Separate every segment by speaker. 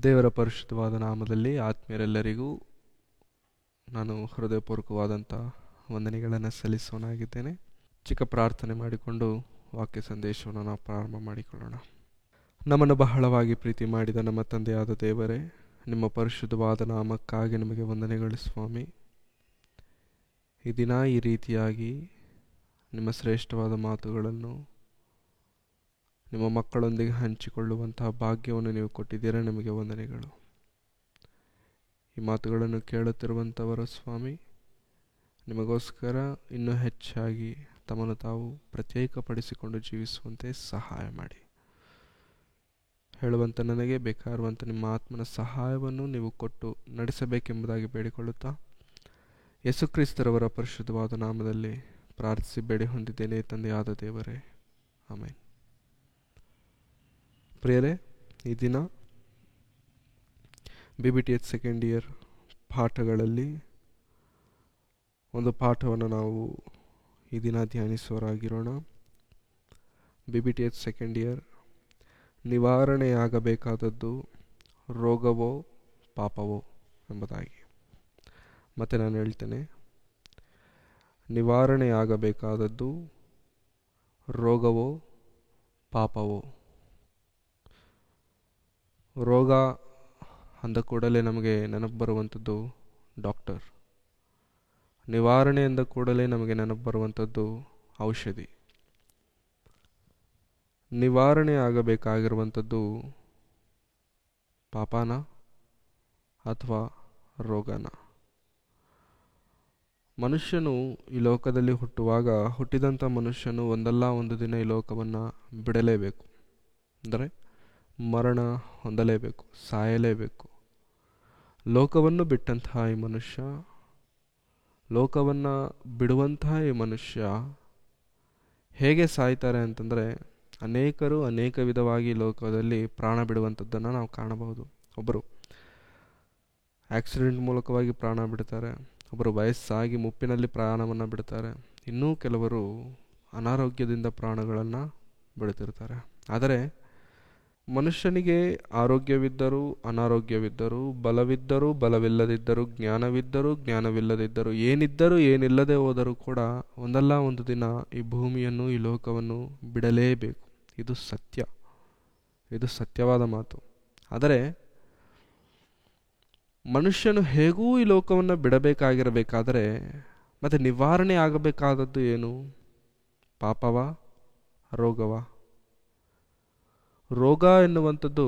Speaker 1: ದೇವರ ಪರಿಶುದ್ಧವಾದ ನಾಮದಲ್ಲಿ ಆತ್ಮೀಯರೆಲ್ಲರಿಗೂ ನಾನು ಹೃದಯಪೂರ್ವಕವಾದಂಥ ವಂದನೆಗಳನ್ನು ಸಲ್ಲಿಸೋನಾಗಿದ್ದೇನೆ. ಚಿಕ್ಕ ಪ್ರಾರ್ಥನೆ ಮಾಡಿಕೊಂಡು ವಾಕ್ಯ ಸಂದೇಶವನ್ನು ನಾವು ಪ್ರಾರಂಭ ಮಾಡಿಕೊಳ್ಳೋಣ. ನಮ್ಮನ್ನು ಬಹಳವಾಗಿ ಪ್ರೀತಿ ಮಾಡಿದ ನಮ್ಮ ತಂದೆಯಾದ ದೇವರೇ, ನಿಮ್ಮ ಪರಿಶುದ್ಧವಾದ ನಾಮಕ್ಕಾಗಿ ನಿಮಗೆ ವಂದನೆಗಳು ಸ್ವಾಮಿ. ಈ ದಿನ ಈ ರೀತಿಯಾಗಿ ನಿಮ್ಮ ಶ್ರೇಷ್ಠವಾದ ಮಾತುಗಳನ್ನು ನಿಮ್ಮ ಮಕ್ಕಳೊಂದಿಗೆ ಹಂಚಿಕೊಳ್ಳುವಂತಹ ಭಾಗ್ಯವನ್ನು ನೀವು ಕೊಟ್ಟಿದ್ದೀರಾ. ನಿಮಗೆ ವಂದನೆಗಳು. ಈ ಮಾತುಗಳನ್ನು ಕೇಳುತ್ತಿರುವಂಥವರು ಸ್ವಾಮಿ, ನಿಮಗೋಸ್ಕರ ಇನ್ನೂ ಹೆಚ್ಚಾಗಿ ತಮ್ಮನ್ನು ತಾವು ಪ್ರತ್ಯೇಕಪಡಿಸಿಕೊಂಡು ಜೀವಿಸುವಂತೆ ಸಹಾಯ ಮಾಡಿ. ಹೇಳುವಂಥ ನನಗೆ ಬೇಕಾಗಿರುವಂಥ ನಿಮ್ಮ ಆತ್ಮನ ಸಹಾಯವನ್ನು ನೀವು ಕೊಟ್ಟು ನಡೆಸಬೇಕೆಂಬುದಾಗಿ ಬೇಡಿಕೊಳ್ಳುತ್ತಾ ಯೇಸುಕ್ರಿಸ್ತರವರ ಪರಿಶುದ್ಧವಾದ ನಾಮದಲ್ಲಿ ಪ್ರಾರ್ಥಿಸಿ ಬೇಡಿ ಹೊಂದಿದ್ದೇನೆ ತಂದೆಯಾದ ದೇವರೇ, ಆಮೇನ್. ಪ್ರಿಯರೇ, ಈ ದಿನ BBTH ಸೆಕೆಂಡ್ ಇಯರ್ ಪಾಠಗಳಲ್ಲಿ ಒಂದು ಪಾಠವನ್ನು ನಾವು ಈ ದಿನ ಧ್ಯಾನಿಸುವರಾಗಿರೋಣ. BBTH ಸೆಕೆಂಡ್ ಇಯರ್, ನಿವಾರಣೆಯಾಗಬೇಕಾದದ್ದು ರೋಗವೋ ಪಾಪವೋ ಎಂಬುದಾಗಿ. ಮತ್ತೆ ನಾನು ಹೇಳ್ತೇನೆ, ನಿವಾರಣೆಯಾಗಬೇಕಾದದ್ದು ರೋಗವೋ ಪಾಪವೋ. ರೋಗ ಅಂದ ಕೂಡಲೇ ನಮಗೆ ನೆನಪು ಬರುವಂಥದ್ದು ಡಾಕ್ಟರ್. ನಿವಾರಣೆ ಅಂದ ಕೂಡಲೇ ನಮಗೆ ನೆನಪು ಬರುವಂಥದ್ದು ಔಷಧಿ. ನಿವಾರಣೆ ಆಗಬೇಕಾಗಿರುವಂಥದ್ದು ಪಾಪನ ಅಥವಾ ರೋಗನ. ಮನುಷ್ಯನು ಈ ಲೋಕದಲ್ಲಿ ಹುಟ್ಟುವಾಗ ಹುಟ್ಟಿದಂಥ ಮನುಷ್ಯನು ಒಂದಲ್ಲ ಒಂದು ದಿನ ಈ ಲೋಕವನ್ನು ಬಿಡಲೇಬೇಕು, ಅಂದರೆ ಮರಣ ಹೊಂದಲೇಬೇಕು, ಸಾಯಲೇಬೇಕು. ಲೋಕವನ್ನು ಬಿಟ್ಟಂತಹ ಈ ಮನುಷ್ಯ, ಲೋಕವನ್ನು ಬಿಡುವಂತಹ ಈ ಮನುಷ್ಯ ಹೇಗೆ ಸಾಯ್ತಾರೆ ಅಂತಂದರೆ, ಅನೇಕರು ಅನೇಕ ವಿಧವಾಗಿ ಲೋಕದಲ್ಲಿ ಪ್ರಾಣ ಬಿಡುವಂಥದ್ದನ್ನು ನಾವು ಕಾಣಬಹುದು. ಒಬ್ಬರು ಆಕ್ಸಿಡೆಂಟ್ ಮೂಲಕವಾಗಿ ಪ್ರಾಣ ಬಿಡ್ತಾರೆ, ಒಬ್ಬರು ವಯಸ್ಸಾಗಿ ಮುಪ್ಪಿನಲ್ಲಿ ಪ್ರಾಣವನ್ನು ಬಿಡ್ತಾರೆ, ಇನ್ನೂ ಕೆಲವರು ಅನಾರೋಗ್ಯದಿಂದ ಪ್ರಾಣಗಳನ್ನು ಬಿಡುತ್ತಿರ್ತಾರೆ. ಆದರೆ ಮನುಷ್ಯನಿಗೆ ಆರೋಗ್ಯವಿದ್ದರೂ ಅನಾರೋಗ್ಯವಿದ್ದರೂ, ಬಲವಿದ್ದರೂ ಬಲವಿಲ್ಲದಿದ್ದರೂ, ಜ್ಞಾನವಿದ್ದರೂ ಜ್ಞಾನವಿಲ್ಲದಿದ್ದರೂ, ಏನಿದ್ದರೂ ಏನಿಲ್ಲದೆ ಹೋದರೂ ಕೂಡ ಒಂದಲ್ಲ ಒಂದು ದಿನ ಈ ಭೂಮಿಯನ್ನು, ಈ ಲೋಕವನ್ನು ಬಿಡಲೇಬೇಕು. ಇದು ಸತ್ಯ, ಇದು ಸತ್ಯವಾದ ಮಾತು. ಆದರೆ ಮನುಷ್ಯನು ಹೇಗೂ ಈ ಲೋಕವನ್ನು ಬಿಡಬೇಕಾಗಿರಬೇಕಾದರೆ ಮತ್ತೆ ನಿವಾರಣೆ ಆಗಬೇಕಾದದ್ದು ಏನು? ಪಾಪವಾ ರೋಗವಾ? ರೋಗ ಎನ್ನುವಂಥದ್ದು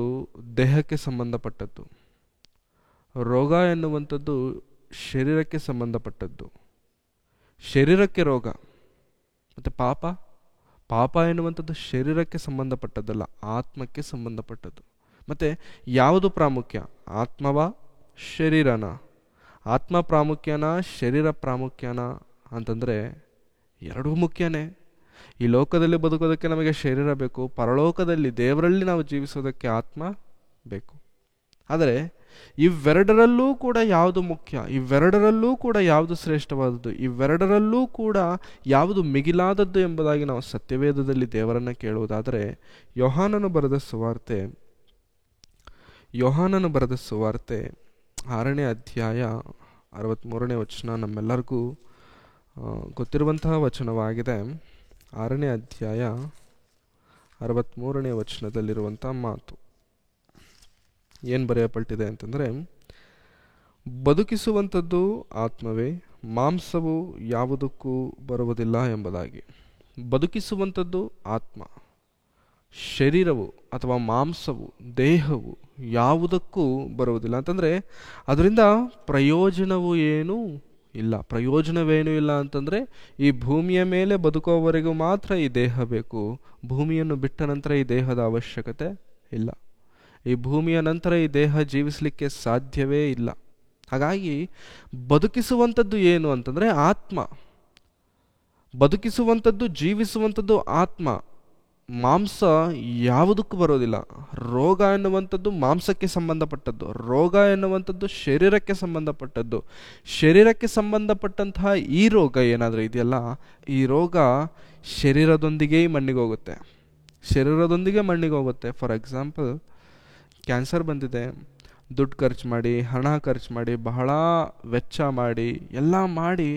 Speaker 1: ದೇಹಕ್ಕೆ ಸಂಬಂಧಪಟ್ಟದ್ದು. ರೋಗ ಎನ್ನುವಂಥದ್ದು ಶರೀರಕ್ಕೆ ಸಂಬಂಧಪಟ್ಟದ್ದು. ಶರೀರಕ್ಕೆ ರೋಗ. ಮತ್ತು ಪಾಪ ಎನ್ನುವಂಥದ್ದು ಶರೀರಕ್ಕೆ ಸಂಬಂಧಪಟ್ಟದ್ದಲ್ಲ, ಆತ್ಮಕ್ಕೆ ಸಂಬಂಧಪಟ್ಟದ್ದು. ಮತ್ತು ಯಾವುದು ಪ್ರಾಮುಖ್ಯ? ಆತ್ಮವಾ ಶರೀರನ? ಆತ್ಮ ಪ್ರಾಮುಖ್ಯನ ಶರೀರ ಪ್ರಾಮುಖ್ಯನ ಅಂತಂದರೆ ಎರಡೂ ಮುಖ್ಯನೇ. ಈ ಲೋಕದಲ್ಲಿ ಬದುಕೋದಕ್ಕೆ ನಮಗೆ ಶರೀರ ಬೇಕು, ಪರಲೋಕದಲ್ಲಿ ದೇವರಲ್ಲಿ ನಾವು ಜೀವಿಸೋದಕ್ಕೆ ಆತ್ಮ ಬೇಕು. ಆದರೆ ಇವೆರಡರಲ್ಲೂ ಕೂಡ ಯಾವುದು ಮುಖ್ಯ? ಇವೆರಡರಲ್ಲೂ ಕೂಡ ಯಾವುದು ಶ್ರೇಷ್ಠವಾದದ್ದು? ಇವೆರಡರಲ್ಲೂ ಕೂಡ ಯಾವುದು ಮಿಗಿಲಾದದ್ದು ಎಂಬುದಾಗಿ ನಾವು ಸತ್ಯವೇದದಲ್ಲಿ ದೇವರನ್ನು ಕೇಳುವುದಾದರೆ, ಯೋಹಾನನು ಬರೆದ ಸುವಾರ್ತೆ 6ನೇ ಅಧ್ಯಾಯ 63ನೇ ವಚನ ನಮ್ಮೆಲ್ಲರಿಗೂ ಗೊತ್ತಿರುವಂತಹ ವಚನವಾಗಿದೆ. 6ನೇ ಅಧ್ಯಾಯ 63ನೇ ವಚನದಲ್ಲಿರುವಂಥ ಮಾತು ಏನು ಬರೆಯಲ್ಪಟ್ಟಿದೆ ಅಂತಂದರೆ, ಬದುಕಿಸುವಂಥದ್ದು ಆತ್ಮವೇ, ಮಾಂಸವು ಯಾವುದಕ್ಕೂ ಬರುವುದಿಲ್ಲ ಎಂಬುದಾಗಿ. ಬದುಕಿಸುವಂಥದ್ದು ಆತ್ಮ, ಶರೀರವು ಅಥವಾ ಮಾಂಸವು, ದೇಹವು ಯಾವುದಕ್ಕೂ ಬರುವುದಿಲ್ಲ ಅಂತಂದರೆ ಅದರಿಂದ ಪ್ರಯೋಜನವೂ ಏನೂ ಇಲ್ಲ. ಪ್ರಯೋಜನವೇನೂ ಇಲ್ಲ ಅಂತಂದರೆ, ಈ ಭೂಮಿಯ ಮೇಲೆ ಬದುಕುವವರೆಗೂ ಮಾತ್ರ ಈ ದೇಹ ಬೇಕು. ಭೂಮಿಯನ್ನು ಬಿಟ್ಟ ನಂತರ ಈ ದೇಹದ ಅವಶ್ಯಕತೆ ಇಲ್ಲ. ಈ ಭೂಮಿಯ ನಂತರ ಈ ದೇಹ ಜೀವಿಸಲಿಕ್ಕೆ ಸಾಧ್ಯವೇ ಇಲ್ಲ. ಹಾಗಾಗಿ ಬದುಕಿಸುವಂಥದ್ದು ಏನು ಅಂತಂದರೆ ಆತ್ಮ. ಬದುಕಿಸುವಂಥದ್ದು, ಜೀವಿಸುವಂಥದ್ದು ಆತ್ಮ. ಮಾಂಸ ಯಾವುದಕ್ಕೂ ಬರೋದಿಲ್ಲ. ರೋಗ ಎನ್ನುವಂಥದ್ದು ಮಾಂಸಕ್ಕೆ ಸಂಬಂಧಪಟ್ಟದ್ದು, ರೋಗ ಎನ್ನುವಂಥದ್ದು ಶರೀರಕ್ಕೆ ಸಂಬಂಧಪಟ್ಟದ್ದು. ಶರೀರಕ್ಕೆ ಸಂಬಂಧಪಟ್ಟಂತಹ ಈ ರೋಗ ಏನಾದರೂ ಇದೆಯಲ್ಲ, ಈ ರೋಗ ಶರೀರದೊಂದಿಗೆ ಮಣ್ಣಿಗೆ ಹೋಗುತ್ತೆ. ಫಾರ್ ಎಕ್ಸಾಂಪಲ್, ಕ್ಯಾನ್ಸರ್ ಬಂದಿದೆ, ದುಡ್ಡು ಖರ್ಚು ಮಾಡಿ, ಹಣ ಖರ್ಚು ಮಾಡಿ, ಬಹಳ ವೆಚ್ಚ ಮಾಡಿ, ಎಲ್ಲ ಮಾಡಿ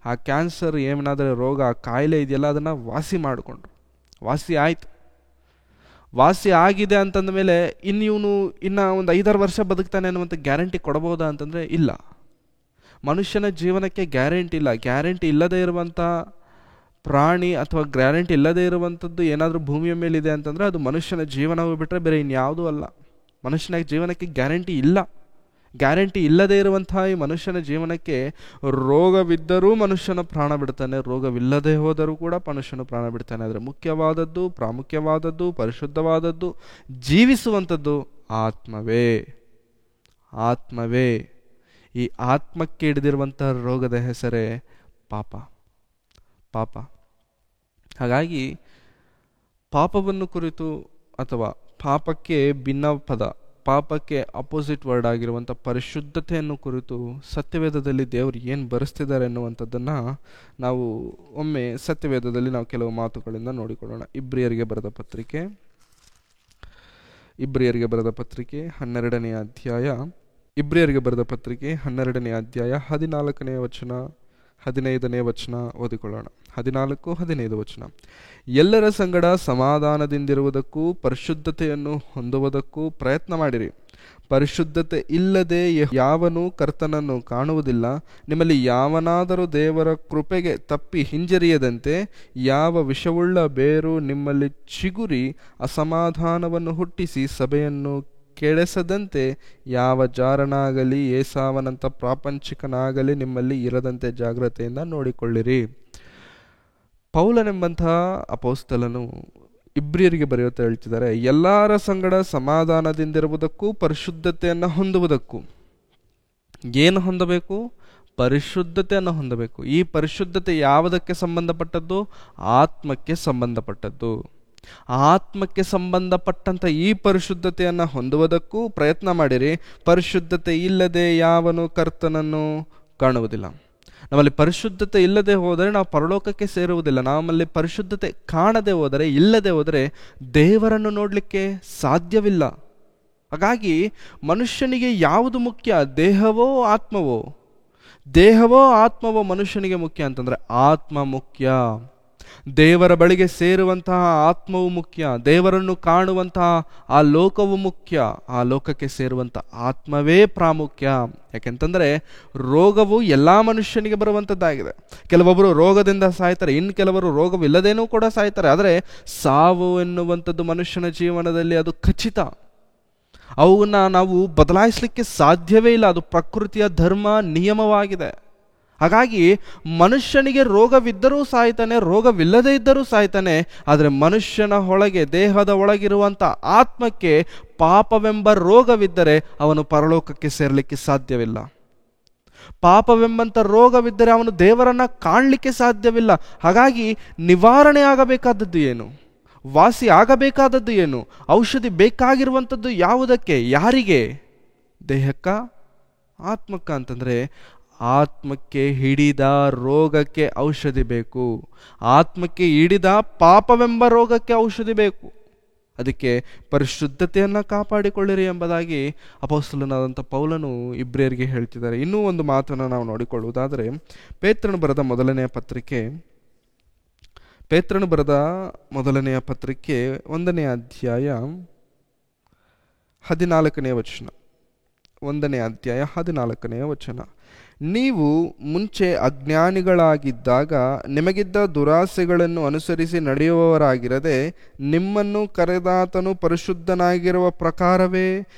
Speaker 1: ಆ ಕ್ಯಾನ್ಸರ್ ಏನಾದರೂ ರೋಗ, ಕಾಯಿಲೆ ಇದೆಯಲ್ಲ ಅದನ್ನು ವಾಸಿ ಮಾಡಿಕೊಂಡ್ರು. ವಾಸಿ ಆಯಿತು. ವಾಸಿ ಆಗಿದೆ ಅಂತಂದ ಮೇಲೆ ಇನ್ನು ಒಂದು 5-6 ವರ್ಷ ಬದುಕ್ತಾನೆ ಅನ್ನುವಂಥ ಗ್ಯಾರಂಟಿ ಕೊಡಬಹುದಾ ಅಂತಂದರೆ ಇಲ್ಲ. ಮನುಷ್ಯನ ಜೀವನಕ್ಕೆ ಗ್ಯಾರಂಟಿ ಇಲ್ಲ. ಗ್ಯಾರಂಟಿ ಇಲ್ಲದೇ ಇರುವಂಥ ಪ್ರಾಣಿ ಅಥವಾ ಗ್ಯಾರಂಟಿ ಇಲ್ಲದೇ ಇರುವಂಥದ್ದು ಏನಾದರೂ ಭೂಮಿಯ ಮೇಲಿದೆ ಅಂತಂದರೆ ಅದು ಮನುಷ್ಯನ ಜೀವನವೂ ಬಿಟ್ಟರೆ ಬೇರೆ ಇನ್ಯಾವುದೂ ಅಲ್ಲ. ಮನುಷ್ಯನ ಜೀವನಕ್ಕೆ ಗ್ಯಾರಂಟಿ ಇಲ್ಲ. ಗ್ಯಾರಂಟಿ ಇಲ್ಲದೇ ಇರುವಂತಹ ಈ ಮನುಷ್ಯನ ಜೀವನಕ್ಕೆ ರೋಗವಿದ್ದರೂ ಮನುಷ್ಯನ ಪ್ರಾಣ ಬಿಡ್ತಾನೆ, ರೋಗವಿಲ್ಲದೆ ಹೋದರೂ ಕೂಡ ಮನುಷ್ಯನು ಪ್ರಾಣ ಬಿಡ್ತಾನೆ. ಆದರೆ ಮುಖ್ಯವಾದದ್ದು, ಪ್ರಾಮುಖ್ಯವಾದದ್ದು, ಪರಿಶುದ್ಧವಾದದ್ದು, ಜೀವಿಸುವಂಥದ್ದು ಆತ್ಮವೇ. ಆತ್ಮವೇ. ಈ ಆತ್ಮಕ್ಕೆ ಹಿಡಿದಿರುವಂಥ ರೋಗದ ಹೆಸರೇ ಪಾಪ. ಪಾಪ. ಹಾಗಾಗಿ ಪಾಪವನ್ನು ಕುರಿತು ಅಥವಾ ಪಾಪಕ್ಕೆ ಭಿನ್ನ ಪದ, ಪಾಪಕ್ಕೆ ಅಪೋಸಿಟ್ ವರ್ಡ್ ಆಗಿರುವಂಥ ಪರಿಶುದ್ಧತೆಯನ್ನು ಕುರಿತು ಸತ್ಯವೇದದಲ್ಲಿ ದೇವರು ಏನು ಬರೆಸ್ತಿದ್ದಾರೆ ಎನ್ನುವಂಥದ್ದನ್ನು ನಾವು ಒಮ್ಮೆ ಸತ್ಯವೇದದಲ್ಲಿ ನಾವು ಕೆಲವು ಮಾತುಗಳಿಂದ ನೋಡಿಕೊಳ್ಳೋಣ. ಇಬ್ರಿಯರಿಗೆ ಬರೆದ ಪತ್ರಿಕೆ 12ನೇ ಅಧ್ಯಾಯ, ಇಬ್ರಿಯರಿಗೆ ಬರೆದ ಪತ್ರಿಕೆ 12ನೇ ಅಧ್ಯಾಯ 14ನೇ ವಚನ 15ನೇ ವಚನ ಓದಿಕೊಳ್ಳೋಣ. 14-15 ವಚನ. ಎಲ್ಲರ ಸಂಗಡ ಸಮಾಧಾನದಿಂದಿರುವುದಕ್ಕೂ ಪರಿಶುದ್ಧತೆಯನ್ನು ಹೊಂದುವುದಕ್ಕೂ ಪ್ರಯತ್ನ ಮಾಡಿರಿ. ಪರಿಶುದ್ಧತೆ ಇಲ್ಲದೆ ಯಾವನೂ ಕರ್ತನನ್ನು ಕಾಣುವುದಿಲ್ಲ. ನಿಮ್ಮಲ್ಲಿ ಯಾವನಾದರೂ ದೇವರ ಕೃಪೆಗೆ ತಪ್ಪಿ ಹಿಂಜರಿಯದಂತೆ ಯಾವ ವಿಷವುಳ್ಳ ಬೇರು ನಿಮ್ಮಲ್ಲಿ ಚಿಗುರಿ ಅಸಮಾಧಾನವನ್ನು ಹುಟ್ಟಿಸಿ ಸಭೆಯನ್ನು ಕೆಡಿಸದಂತೆ ಯಾವ ಜಾರನಾಗಲಿ ಏಸಾವನಂಥ ಪ್ರಾಪಂಚಿಕನಾಗಲಿ ನಿಮ್ಮಲ್ಲಿ ಇರದಂತೆ ಜಾಗ್ರತೆಯಿಂದ ನೋಡಿಕೊಳ್ಳಿರಿ. ಪೌಲನೆಂಬಂತಹ ಅಪೊಸ್ತಲನು ಇಬ್ರಿಯರಿಗೆ ಬರೆಯುತ್ತಾ ಹೇಳ್ತಿದ್ದಾರೆ, ಎಲ್ಲರ ಸಂಗಡ ಸಮಾಧಾನದಿಂದಿರುವುದಕ್ಕೂ ಪರಿಶುದ್ಧತೆಯನ್ನು ಹೊಂದುವುದಕ್ಕೂ. ಏನು ಹೊಂದಬೇಕು? ಪರಿಶುದ್ಧತೆಯನ್ನು ಹೊಂದಬೇಕು. ಈ ಪರಿಶುದ್ಧತೆ ಯಾವುದಕ್ಕೆ ಸಂಬಂಧಪಟ್ಟದ್ದು? ಆತ್ಮಕ್ಕೆ ಸಂಬಂಧಪಟ್ಟದ್ದು. ಆತ್ಮಕ್ಕೆ ಸಂಬಂಧಪಟ್ಟಂಥ ಈ ಪರಿಶುದ್ಧತೆಯನ್ನು ಹೊಂದುವುದಕ್ಕೂ ಪ್ರಯತ್ನ ಮಾಡಿರಿ. ಪರಿಶುದ್ಧತೆ ಇಲ್ಲದೆ ಯಾವನು ಕರ್ತನನ್ನು ಕಾಣುವುದಿಲ್ಲ. ನಮ್ಮಲ್ಲಿ ಪರಿಶುದ್ಧತೆ ಇಲ್ಲದೆ ಹೋದರೆ ನಾವು ಪರಲೋಕಕ್ಕೆ ಸೇರುವುದಿಲ್ಲ. ನಮ್ಮಲ್ಲಿ ಪರಿಶುದ್ಧತೆ ಕಾಣದೆ ಹೋದರೆ, ಇಲ್ಲದೆ ಹೋದರೆ ದೇವರನ್ನು ನೋಡಲಿಕ್ಕೆ ಸಾಧ್ಯವಿಲ್ಲ. ಹಾಗಾಗಿ ಮನುಷ್ಯನಿಗೆ ಯಾವುದು ಮುಖ್ಯ? ದೇಹವೋ ಆತ್ಮವೋ? ದೇಹವೋ ಆತ್ಮವೋ ಮನುಷ್ಯನಿಗೆ ಮುಖ್ಯ ಅಂತಂದರೆ ಆತ್ಮ ಮುಖ್ಯ. ದೇವರ ಬಳಿಗೆ ಸೇರುವಂತಹ ಆತ್ಮವು ಮುಖ್ಯ. ದೇವರನ್ನು ಕಾಣುವಂತಹ ಆ ಲೋಕವು ಮುಖ್ಯ. ಆ ಲೋಕಕ್ಕೆ ಸೇರುವಂಥ ಆತ್ಮವೇ ಪ್ರಾಮುಖ್ಯ. ಯಾಕೆಂತಂದರೆ ರೋಗವು ಎಲ್ಲ ಮನುಷ್ಯನಿಗೆ ಬರುವಂಥದ್ದಾಗಿದೆ. ಕೆಲವೊಬ್ಬರು ರೋಗದಿಂದ ಸಾಯ್ತಾರೆ, ಇನ್ನು ಕೆಲವರು ರೋಗವಿಲ್ಲದೇನೂ ಕೂಡ ಸಾಯ್ತಾರೆ. ಆದರೆ ಸಾವು ಎನ್ನುವಂಥದ್ದು ಮನುಷ್ಯನ ಜೀವನದಲ್ಲಿ ಅದು ಖಚಿತ. ಅವನ್ನು ನಾವು ಬದಲಾಯಿಸಲಿಕ್ಕೆ ಸಾಧ್ಯವೇ ಇಲ್ಲ. ಅದು ಪ್ರಕೃತಿಯ ಧರ್ಮ, ನಿಯಮವಾಗಿದೆ. ಹಾಗಾಗಿ ಮನುಷ್ಯನಿಗೆ ರೋಗವಿದ್ದರೂ ಸಾಯ್ತಾನೆ, ರೋಗವಿಲ್ಲದೇ ಇದ್ದರೂ ಸಾಯ್ತಾನೆ. ಆದರೆ ಮನುಷ್ಯನ ಒಳಗೆ, ದೇಹದ ಒಳಗಿರುವಂಥ ಆತ್ಮಕ್ಕೆ ಪಾಪವೆಂಬ ರೋಗವಿದ್ದರೆ ಅವನು ಪರಲೋಕಕ್ಕೆ ಸೇರಲಿಕ್ಕೆ ಸಾಧ್ಯವಿಲ್ಲ. ಪಾಪವೆಂಬಂಥ ರೋಗವಿದ್ದರೆ ಅವನು ದೇವರನ್ನು ಕಾಣಲಿಕ್ಕೆ ಸಾಧ್ಯವಿಲ್ಲ. ಹಾಗಾಗಿ ನಿವಾರಣೆ ಆಗಬೇಕಾದದ್ದು ಏನು? ವಾಸಿ ಆಗಬೇಕಾದದ್ದು ಏನು? ಔಷಧಿ ಬೇಕಾಗಿರುವಂಥದ್ದು ಯಾವುದಕ್ಕೆ? ಯಾರಿಗೆ? ದೇಹಕ್ಕ, ಆತ್ಮಕ್ಕ ಅಂತಂದರೆ ಆತ್ಮಕ್ಕೆ ಹಿಡಿದ ರೋಗಕ್ಕೆ ಔಷಧಿ ಬೇಕು. ಆತ್ಮಕ್ಕೆ ಹಿಡಿದ ಪಾಪವೆಂಬ ರೋಗಕ್ಕೆ ಔಷಧಿ ಬೇಕು. ಅದಕ್ಕೆ ಪರಿಶುದ್ಧತೆಯನ್ನು ಕಾಪಾಡಿಕೊಳ್ಳಿರಿ ಎಂಬುದಾಗಿ ಅಪೊಸ್ತಲನಾದಂಥ ಪೌಲನು ಇಬ್ರಿಯರಿಗೆ ಹೇಳ್ತಿದ್ದಾರೆ. ಇನ್ನೂ ಒಂದು ಮಾತನ್ನು ನಾವು ನೋಡಿಕೊಳ್ಳುವುದಾದರೆ, ಪೇತ್ರನು ಬರೆದ ಮೊದಲನೆಯ ಪತ್ರಿಕೆ 1ನೇ ಅಧ್ಯಾಯ 14ನೇ ವಚನ. 1ನೇ ಅಧ್ಯಾಯ 14ನೇ ವಚನ. ನೀವು ಮುಂಚೆ ಅಜ್ಞಾನಿಗಳಾಗಿದ್ದಾಗ ನಿಮಗಿದ್ದ ದುರಾಸೆಗಳನ್ನು ಅನುಸರಿಸಿ ನಡೆಯುವವರಾಗಿರದೆ, ನಿಮ್ಮನ್ನು ಕರೆದಾತನು ಪರಿಶುದ್ಧನಾಗಿರುವ ಪ್ರಕಾರವೇ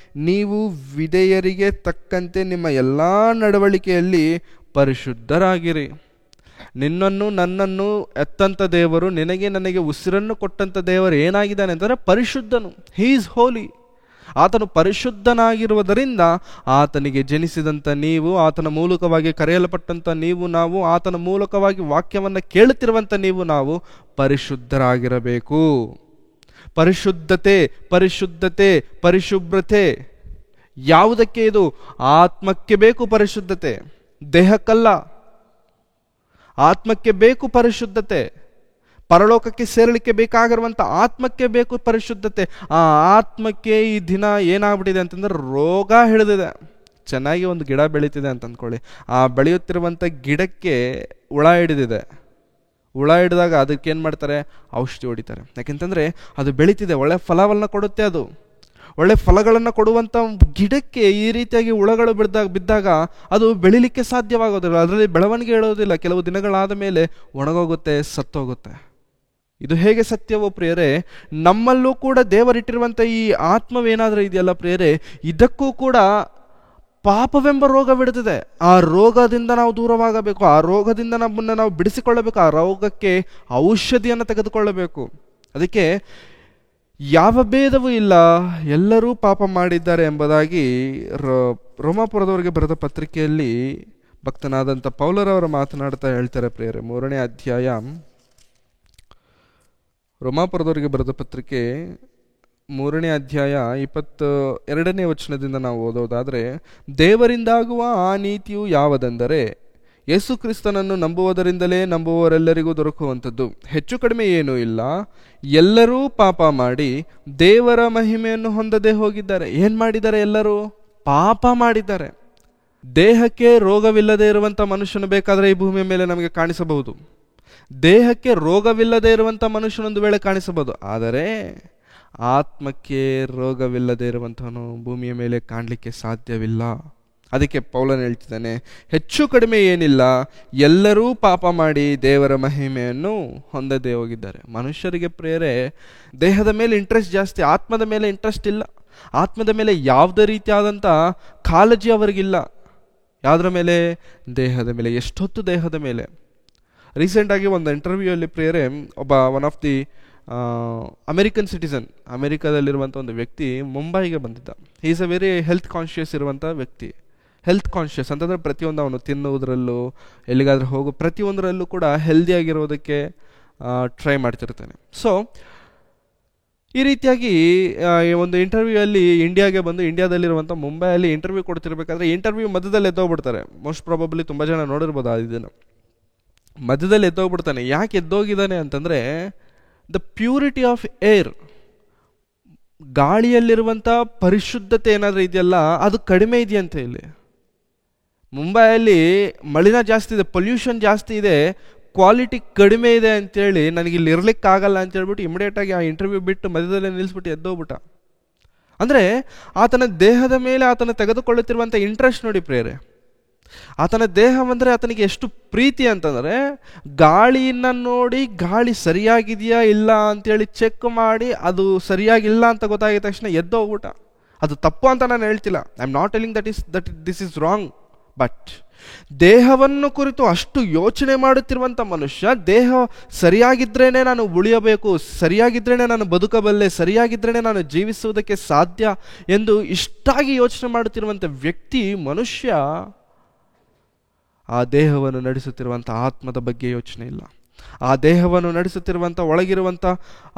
Speaker 1: ನೀವು ವಿಧೇಯರಿಗೆ ತಕ್ಕಂತೆ ನಿಮ್ಮ ಎಲ್ಲ ನಡವಳಿಕೆಯಲ್ಲಿ ಪರಿಶುದ್ಧರಾಗಿರಿ. ನಿನ್ನನ್ನು ನನ್ನನ್ನು ಎತ್ತಂಥ ದೇವರು, ನನಗೆ ಉಸಿರನ್ನು ಕೊಟ್ಟಂಥ ದೇವರು ಏನಾಗಿದ್ದಾನೆ ಅಂತಂದರೆ ಪರಿಶುದ್ಧನು. ಹೀ ಈಸ್ ಹೋಲಿ. ಆತನು ಪರಿಶುದ್ಧನಾಗಿರುವುದರಿಂದ ಆತನಿಗೆ ಜನಿಸಿದಂಥ ನೀವು, ಆತನ ಮೂಲಕವಾಗಿ ಕರೆಯಲ್ಪಟ್ಟಂಥ ನೀವು, ನಾವು ಆತನ ಮೂಲಕವಾಗಿ ವಾಕ್ಯವನ್ನು ಕೇಳುತ್ತಿರುವಂಥ ನೀವು, ನಾವು ಪರಿಶುದ್ಧರಾಗಿರಬೇಕು. ಪರಿಶುದ್ಧತೆ, ಪರಿಶುದ್ಧತೆ, ಪರಿಶುಭ್ರತೆ ಯಾವುದಕ್ಕೆ? ಇದು ಆತ್ಮಕ್ಕೆ ಬೇಕು ಪರಿಶುದ್ಧತೆ, ದೇಹಕ್ಕಲ್ಲ. ಆತ್ಮಕ್ಕೆ ಬೇಕು ಪರಿಶುದ್ಧತೆ. ಪರಲೋಕಕ್ಕೆ ಸೇರಲಿಕ್ಕೆ ಬೇಕಾಗಿರುವಂಥ ಆತ್ಮಕ್ಕೆ ಬೇಕು ಪರಿಶುದ್ಧತೆ. ಆ ಆತ್ಮಕ್ಕೆ ಈ ದಿನ ಏನಾಗ್ಬಿಟ್ಟಿದೆ ಅಂತಂದ್ರೆ ರೋಗ ಹಿಡಿದಿದೆ. ಚೆನ್ನಾಗಿ ಒಂದು ಗಿಡ ಬೆಳೀತಿದೆ ಅಂತ ಅಂದ್ಕೊಳ್ಳಿ, ಆ ಬೆಳೆಯುತ್ತಿರುವಂಥ ಗಿಡಕ್ಕೆ ಹುಳ ಹಿಡಿದಿದೆ. ಹುಳ ಹಿಡಿದಾಗ ಅದಕ್ಕೇನು ಮಾಡ್ತಾರೆ? ಔಷಧಿ ಹೊಡಿತಾರೆ. ಯಾಕೆಂತಂದರೆ ಅದು ಬೆಳೀತಿದೆ, ಒಳ್ಳೆ ಫಲವನ್ನು ಕೊಡುತ್ತೆ. ಅದು ಒಳ್ಳೆ ಫಲಗಳನ್ನು ಕೊಡುವಂಥ ಗಿಡಕ್ಕೆ ಈ ರೀತಿಯಾಗಿ ಹುಳಗಳು ಬಿದ್ದಾಗ ಅದು ಬೆಳಿಲಿಕ್ಕೆ ಸಾಧ್ಯವಾಗೋದಿಲ್ಲ, ಅದರಲ್ಲಿ ಬೆಳವಣಿಗೆ ಹೇಳೋದಿಲ್ಲ. ಕೆಲವು ದಿನಗಳಾದ ಮೇಲೆ ಒಣಗೋಗುತ್ತೆ, ಸತ್ತೋಗುತ್ತೆ. ಇದು ಹೇಗೆ ಸತ್ಯವೋ ಪ್ರಿಯರೇ, ನಮ್ಮಲ್ಲೂ ಕೂಡ ದೇವರಿಟ್ಟಿರುವಂಥ ಈ ಆತ್ಮವೇನಾದರೂ ಇದೆಯಲ್ಲ ಪ್ರಿಯರೇ, ಇದಕ್ಕೂ ಕೂಡ ಪಾಪವೆಂಬ ರೋಗ ಬಿಡುತ್ತದೆ. ಆ ರೋಗದಿಂದ ನಾವು ದೂರವಾಗಬೇಕು, ಆ ರೋಗದಿಂದ ನಮ್ಮನ್ನು ನಾವು ಬಿಡಿಸಿಕೊಳ್ಳಬೇಕು, ಆ ರೋಗಕ್ಕೆ ಔಷಧಿಯನ್ನು ತೆಗೆದುಕೊಳ್ಳಬೇಕು. ಅದಕ್ಕೆ ಯಾವ ಭೇದವೂ ಇಲ್ಲ, ಎಲ್ಲರೂ ಪಾಪ ಮಾಡಿದ್ದಾರೆ ಎಂಬುದಾಗಿ ರೋಮಾಪುರದವರಿಗೆ ಬರೆದ ಪತ್ರಿಕೆಯಲ್ಲಿ ಭಕ್ತನಾದಂಥ ಪೌಲರವರು ಮಾತನಾಡ್ತಾ ಹೇಳ್ತಾರೆ ಪ್ರಿಯರೇ. 3ನೇ ಅಧ್ಯಾಯ ರೋಮಾಪುರದವರಿಗೆ ಬರೆದ ಪತ್ರಿಕೆ 3ನೇ ಅಧ್ಯಾಯ 22ನೇ ವಚನದಿಂದ ನಾವು ಓದೋದಾದರೆ, ದೇವರಿಂದಾಗುವ ಆ ನೀತಿಯು ಯಾವುದೆಂದರೆ ಯೇಸು ಕ್ರಿಸ್ತನನ್ನು ನಂಬುವುದರಿಂದಲೇ ನಂಬುವವರೆಲ್ಲರಿಗೂ ದೊರಕುವಂಥದ್ದು. ಹೆಚ್ಚು ಕಡಿಮೆ ಏನೂ ಇಲ್ಲ, ಎಲ್ಲರೂ ಪಾಪ ಮಾಡಿ ದೇವರ ಮಹಿಮೆಯನ್ನು ಹೊಂದದೇ ಹೋಗಿದ್ದಾರೆ. ಏನು ಮಾಡಿದ್ದಾರೆ? ಎಲ್ಲರೂ ಪಾಪ ಮಾಡಿದ್ದಾರೆ. ದೇಹಕ್ಕೆ ರೋಗವಿಲ್ಲದೆ ಇರುವಂಥ ಮನುಷ್ಯನು ಬೇಕಾದರೆ ಈ ಭೂಮಿಯ ಮೇಲೆ ನಮಗೆ ಕಾಣಿಸಬಹುದು. ದೇಹಕ್ಕೆ ರೋಗವಿಲ್ಲದೆ ಇರುವಂಥ ಮನುಷ್ಯನೊಂದು ವೇಳೆ ಕಾಣಿಸಬಹುದು, ಆದರೆ ಆತ್ಮಕ್ಕೆ ರೋಗವಿಲ್ಲದೆ ಇರುವಂಥವನು ಭೂಮಿಯ ಮೇಲೆ ಕಾಣಲಿಕ್ಕೆ ಸಾಧ್ಯವಿಲ್ಲ. ಅದಕ್ಕೆ ಪೌಲನು ಹೇಳ್ತಿದ್ದಾನೆ, ಹೆಚ್ಚು ಕಡಿಮೆ ಏನಿಲ್ಲ, ಎಲ್ಲರೂ ಪಾಪ ಮಾಡಿ ದೇವರ ಮಹಿಮೆಯನ್ನು ಹೊಂದದೇ ಹೋಗಿದ್ದಾರೆ. ಮನುಷ್ಯರಿಗೆ ಪ್ರಿಯರೇ ದೇಹದ ಮೇಲೆ ಇಂಟ್ರೆಸ್ಟ್ ಜಾಸ್ತಿ, ಆತ್ಮದ ಮೇಲೆ ಇಂಟ್ರೆಸ್ಟ್ ಇಲ್ಲ. ಆತ್ಮದ ಮೇಲೆ ಯಾವುದೇ ರೀತಿಯಾದಂಥ ಕಾಳಜಿ ಅವರಿಗಿಲ್ಲ. ಯಾವುದರ ಮೇಲೆ? ದೇಹದ ಮೇಲೆ. ಎಷ್ಟೊತ್ತು ದೇಹದ ಮೇಲೆ. ರೀಸೆಂಟಾಗಿ ಒಂದು ಇಂಟರ್ವ್ಯೂಯಲ್ಲಿ ಪ್ರಿಯರೇ one of the American citizen, ಅಮೆರಿಕಾದಲ್ಲಿರುವಂಥ ಒಂದು ವ್ಯಕ್ತಿ ಮುಂಬೈಗೆ ಬಂದಿದ್ದ. He is a very health conscious ಇರುವಂಥ ವ್ಯಕ್ತಿ. ಹೆಲ್ತ್ ಕಾನ್ಷಿಯಸ್ ಅಂತಂದರೆ ಪ್ರತಿಯೊಂದು ಅವನು ತಿನ್ನುವುದರಲ್ಲೂ, ಎಲ್ಲಿಗಾದರೂ ಹೋಗೋ ಪ್ರತಿಯೊಂದರಲ್ಲೂ ಕೂಡ ಹೆಲ್ದಿಯಾಗಿರೋದಕ್ಕೆ ಟ್ರೈ ಮಾಡ್ತಿರ್ತಾನೆ. ಸೊ ಈ ರೀತಿಯಾಗಿ ಒಂದು ಇಂಟರ್ವ್ಯೂಯಲ್ಲಿ ಇಂಡಿಯಾಗೆ ಬಂದು, ಇಂಡಿಯಾದಲ್ಲಿರುವಂಥ ಮುಂಬೈಯಲ್ಲಿ ಇಂಟರ್ವ್ಯೂ ಕೊಡ್ತಿರ್ಬೇಕಾದ್ರೆ ಇಂಟರ್ವ್ಯೂ ಮಧ್ಯದಲ್ಲಿ ಎದ್ದೋಗ್ಬಿಡ್ತಾರೆ. ಮೋಸ್ಟ್ ಪ್ರಾಬಬ್ಲಿ ತುಂಬ ಜನ ನೋಡಿರ್ಬೋದು ಇದನ್ನು. ಮಧ್ಯದಲ್ಲಿ ಎದ್ದೋಗ್ಬಿಡ್ತಾನೆ. ಯಾಕೆ ಎದ್ದೋಗಿದ್ದಾನೆ ಅಂತಂದರೆ, ದ ಪ್ಯೂರಿಟಿ ಆಫ್ ಏರ್, ಗಾಳಿಯಲ್ಲಿರುವಂಥ ಪರಿಶುದ್ಧತೆ ಏನಾದರೂ ಇದೆಯಲ್ಲ ಅದು ಕಡಿಮೆ ಇದೆಯಂತೆ. ಇಲ್ಲಿ ಮುಂಬೈಯಲ್ಲಿ ಮಲಿನ ಜಾಸ್ತಿ ಇದೆ, ಪೊಲ್ಯೂಷನ್ ಜಾಸ್ತಿ ಇದೆ, ಕ್ವಾಲಿಟಿ ಕಡಿಮೆ ಇದೆ ಅಂತೇಳಿ ನನಗೆ ಇಲ್ಲಿ ಇರ್ಲಿಕ್ಕಾಗಲ್ಲ ಅಂತ ಹೇಳ್ಬಿಟ್ಟು ಇಮಿಡಿಯೇಟಾಗಿ ಆ ಇಂಟರ್ವ್ಯೂ ಬಿಟ್ಟು ಮಧ್ಯದಲ್ಲೇ ನಿಲ್ಲಿಸ್ಬಿಟ್ಟು ಎದ್ದೋಗ್ಬಿಟ್ಟ. ಅಂದರೆ ಆತನ ದೇಹದ ಮೇಲೆ ಆತನ ತೆಗೆದುಕೊಳ್ಳುತ್ತಿರುವಂಥ ಇಂಟ್ರೆಸ್ಟ್ ನೋಡಿ ಪ್ರಿಯರೇ. ಆತನ ದೇಹವಂದರೆ ಆತನಿಗೆ ಎಷ್ಟು ಪ್ರೀತಿ ಅಂತಂದರೆ, ಗಾಳಿಯನ್ನು ನೋಡಿ ಗಾಳಿ ಸರಿಯಾಗಿದೆಯಾ ಇಲ್ಲ ಅಂತೇಳಿ ಚೆಕ್ ಮಾಡಿ ಅದು ಸರಿಯಾಗಿಲ್ಲ ಅಂತ ಗೊತ್ತಾಗಿದ ತಕ್ಷಣ ಎದ್ದೋಗ್ಬಿಟ್ಟ. ಅದು ತಪ್ಪು ಅಂತ ನಾನು ಹೇಳ್ತಿಲ್ಲ, I am not telling this is wrong. But ದೇಹವನ್ನು ಕುರಿತು ಅಷ್ಟು ಯೋಚನೆ ಮಾಡುತ್ತಿರುವಂಥ ಮನುಷ್ಯ, ದೇಹ ಸರಿಯಾಗಿದ್ರೇನೆ ನಾನು ಉಳಿಯಬೇಕು, ಸರಿಯಾಗಿದ್ರೇನೆ ನಾನು ಬದುಕಬಲ್ಲೆ, ಸರಿಯಾಗಿದ್ರೇನೆ ನಾನು ಜೀವಿಸುವುದಕ್ಕೆ ಸಾಧ್ಯ ಎಂದು ಇಷ್ಟಾಗಿ ಯೋಚನೆ ಮಾಡುತ್ತಿರುವಂಥ ವ್ಯಕ್ತಿ, ಮನುಷ್ಯ ಆ ದೇಹವನ್ನು ನಡೆಸುತ್ತಿರುವಂಥ ಆತ್ಮದ ಬಗ್ಗೆ ಯೋಚನೆ ಇಲ್ಲ. ಆ ದೇಹವನ್ನು ನಡೆಸುತ್ತಿರುವಂಥ ಒಳಗಿರುವಂಥ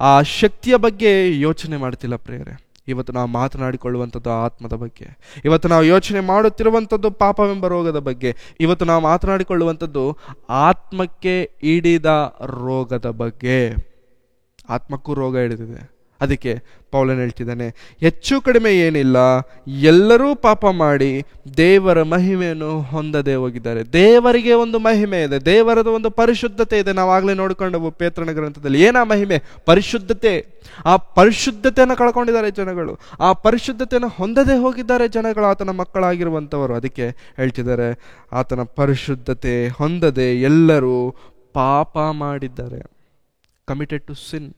Speaker 1: ಆ ಶಕ್ತಿಯ ಬಗ್ಗೆ ಯೋಚನೆ ಮಾಡ್ತಿಲ್ಲ ಪ್ರಿಯರೇ. ಇವತ್ತು ನಾವು ಮಾತನಾಡಿಕೊಳ್ಳುವಂಥದ್ದು ಆತ್ಮದ ಬಗ್ಗೆ, ಇವತ್ತು ನಾವು ಯೋಚನೆ ಮಾಡುತ್ತಿರುವಂಥದ್ದು ಪಾಪವೆಂಬ ರೋಗದ ಬಗ್ಗೆ, ಇವತ್ತು ನಾವು ಮಾತನಾಡಿಕೊಳ್ಳುವಂಥದ್ದು ಆತ್ಮಕ್ಕೆ ಹಿಡಿದ ರೋಗದ ಬಗ್ಗೆ. ಆತ್ಮಕ್ಕೂ ರೋಗ ಹಿಡಿದಿದೆ. ಅದಕ್ಕೆ ಪೌಲನು ಹೇಳ್ತಿದ್ದಾನೆ, ಹೆಚ್ಚು ಕಡಿಮೆ ಏನಿಲ್ಲ, ಎಲ್ಲರೂ ಪಾಪ ಮಾಡಿ ದೇವರ ಮಹಿಮೆಯನ್ನು ಹೊಂದದೇ ಹೋಗಿದ್ದಾರೆ. ದೇವರಿಗೆ ಒಂದು ಮಹಿಮೆ ಇದೆ, ದೇವರದ ಒಂದು ಪರಿಶುದ್ಧತೆ ಇದೆ. ನಾವಾಗಲೇ ನೋಡಿಕೊಂಡವು ಪೇತ್ರನ ಗ್ರಂಥದಲ್ಲಿ. ಏನಾ ಮಹಿಮೆ? ಪರಿಶುದ್ಧತೆ. ಆ ಪರಿಶುದ್ಧತೆಯನ್ನು ಕಳ್ಕೊಂಡಿದ್ದಾರೆ ಜನಗಳು, ಆ ಪರಿಶುದ್ಧತೆಯನ್ನು ಹೊಂದದೇ ಹೋಗಿದ್ದಾರೆ ಜನಗಳು, ಆತನ ಮಕ್ಕಳಾಗಿರುವಂಥವರು. ಅದಕ್ಕೆ ಹೇಳ್ತಿದ್ದಾರೆ, ಆತನ ಪರಿಶುದ್ಧತೆ ಹೊಂದದೆ ಎಲ್ಲರೂ ಪಾಪ ಮಾಡಿದ್ದಾರೆ. ಕಮಿಟೆಡ್ ಟು ಸಿನ್,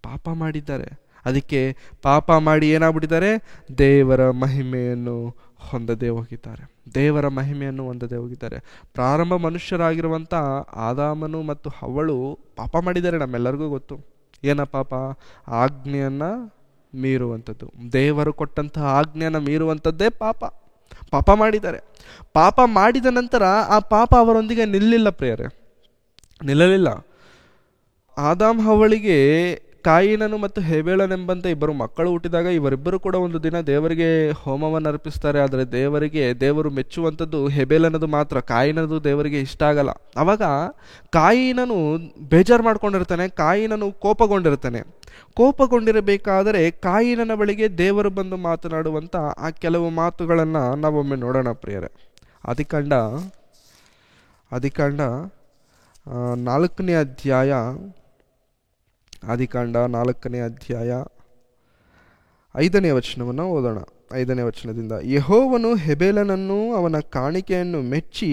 Speaker 1: ಪಾಪ ಮಾಡಿದ್ದಾರೆ. ಅದಕ್ಕೆ ಪಾಪ ಮಾಡಿ ಏನಾಗ್ಬಿಟ್ಟಿದ್ದಾರೆ? ದೇವರ ಮಹಿಮೆಯನ್ನು ಹೊಂದದೇ ಹೋಗಿದ್ದಾರೆ. ದೇವರ ಮಹಿಮೆಯನ್ನು ಹೊಂದದೇ ಹೋಗಿದ್ದಾರೆ. ಪ್ರಾರಂಭ ಮನುಷ್ಯರಾಗಿರುವಂಥ ಆದಾಮನು ಮತ್ತು ಹವ್ವಳು ಪಾಪ ಮಾಡಿದ್ದಾರೆ. ನಮ್ಮೆಲ್ಲರಿಗೂ ಗೊತ್ತು. ಏನ ಪಾಪ? ಆಜ್ಞೆಯನ್ನು ಮೀರುವಂಥದ್ದು. ದೇವರು ಕೊಟ್ಟಂತಹ ಆಜ್ಞೆಯನ್ನು ಮೀರುವಂಥದ್ದೇ ಪಾಪ. ಪಾಪ ಮಾಡಿದ್ದಾರೆ. ಪಾಪ ಮಾಡಿದ ನಂತರ ಆ ಪಾಪ ಅವರೊಂದಿಗೆ ನಿಲ್ಲಿಲ್ಲ ಪ್ರಿಯರೇ, ನಿಲ್ಲಲಿಲ್ಲ. ಆದಾಮ್ ಹವ್ವಳಿಗೆ ಕಾಯಿನನು ಮತ್ತು ಹೇಬೇಳನೆಂಬಂತೆ ಇಬ್ಬರು ಮಕ್ಕಳು ಹುಟ್ಟಿದಾಗ ಇವರಿಬ್ಬರು ಕೂಡ ಒಂದು ದಿನ ದೇವರಿಗೆ ಹೋಮವನ್ನು ಅರ್ಪಿಸ್ತಾರೆ. ಆದರೆ ದೇವರು ಮೆಚ್ಚುವಂಥದ್ದು ಹೇಬೇಲನದು ಮಾತ್ರ, ಕಾಯಿನದು ದೇವರಿಗೆ ಇಷ್ಟ ಆಗಲ್ಲ. ಆವಾಗ ಕಾಯಿನನು ಬೇಜಾರು ಮಾಡ್ಕೊಂಡಿರ್ತಾನೆ, ಕಾಯಿನನು ಕೋಪಗೊಂಡಿರಬೇಕಾದರೆ ಕಾಯಿನನ ಬಳಿಗೆ ದೇವರು ಬಂದು ಮಾತನಾಡುವಂಥ ಆ ಕೆಲವು ಮಾತುಗಳನ್ನು ನಾವೊಮ್ಮೆ ನೋಡೋಣ ಪ್ರಿಯರೇ. ಆದಿಕಾಂಡ 4ನೇ ಅಧ್ಯಾಯ, ಆದಿಕಾಂಡ 4ನೇ ಅಧ್ಯಾಯ 5ನೇ ವಚನವನ್ನು ಓದೋಣ. 5ನೇ ವಚನದಿಂದ, ಯೆಹೋವನು ಹೇಬೇಲನನ್ನು ಅವನ ಕಾಣಿಕೆಯನ್ನು ಮೆಚ್ಚಿ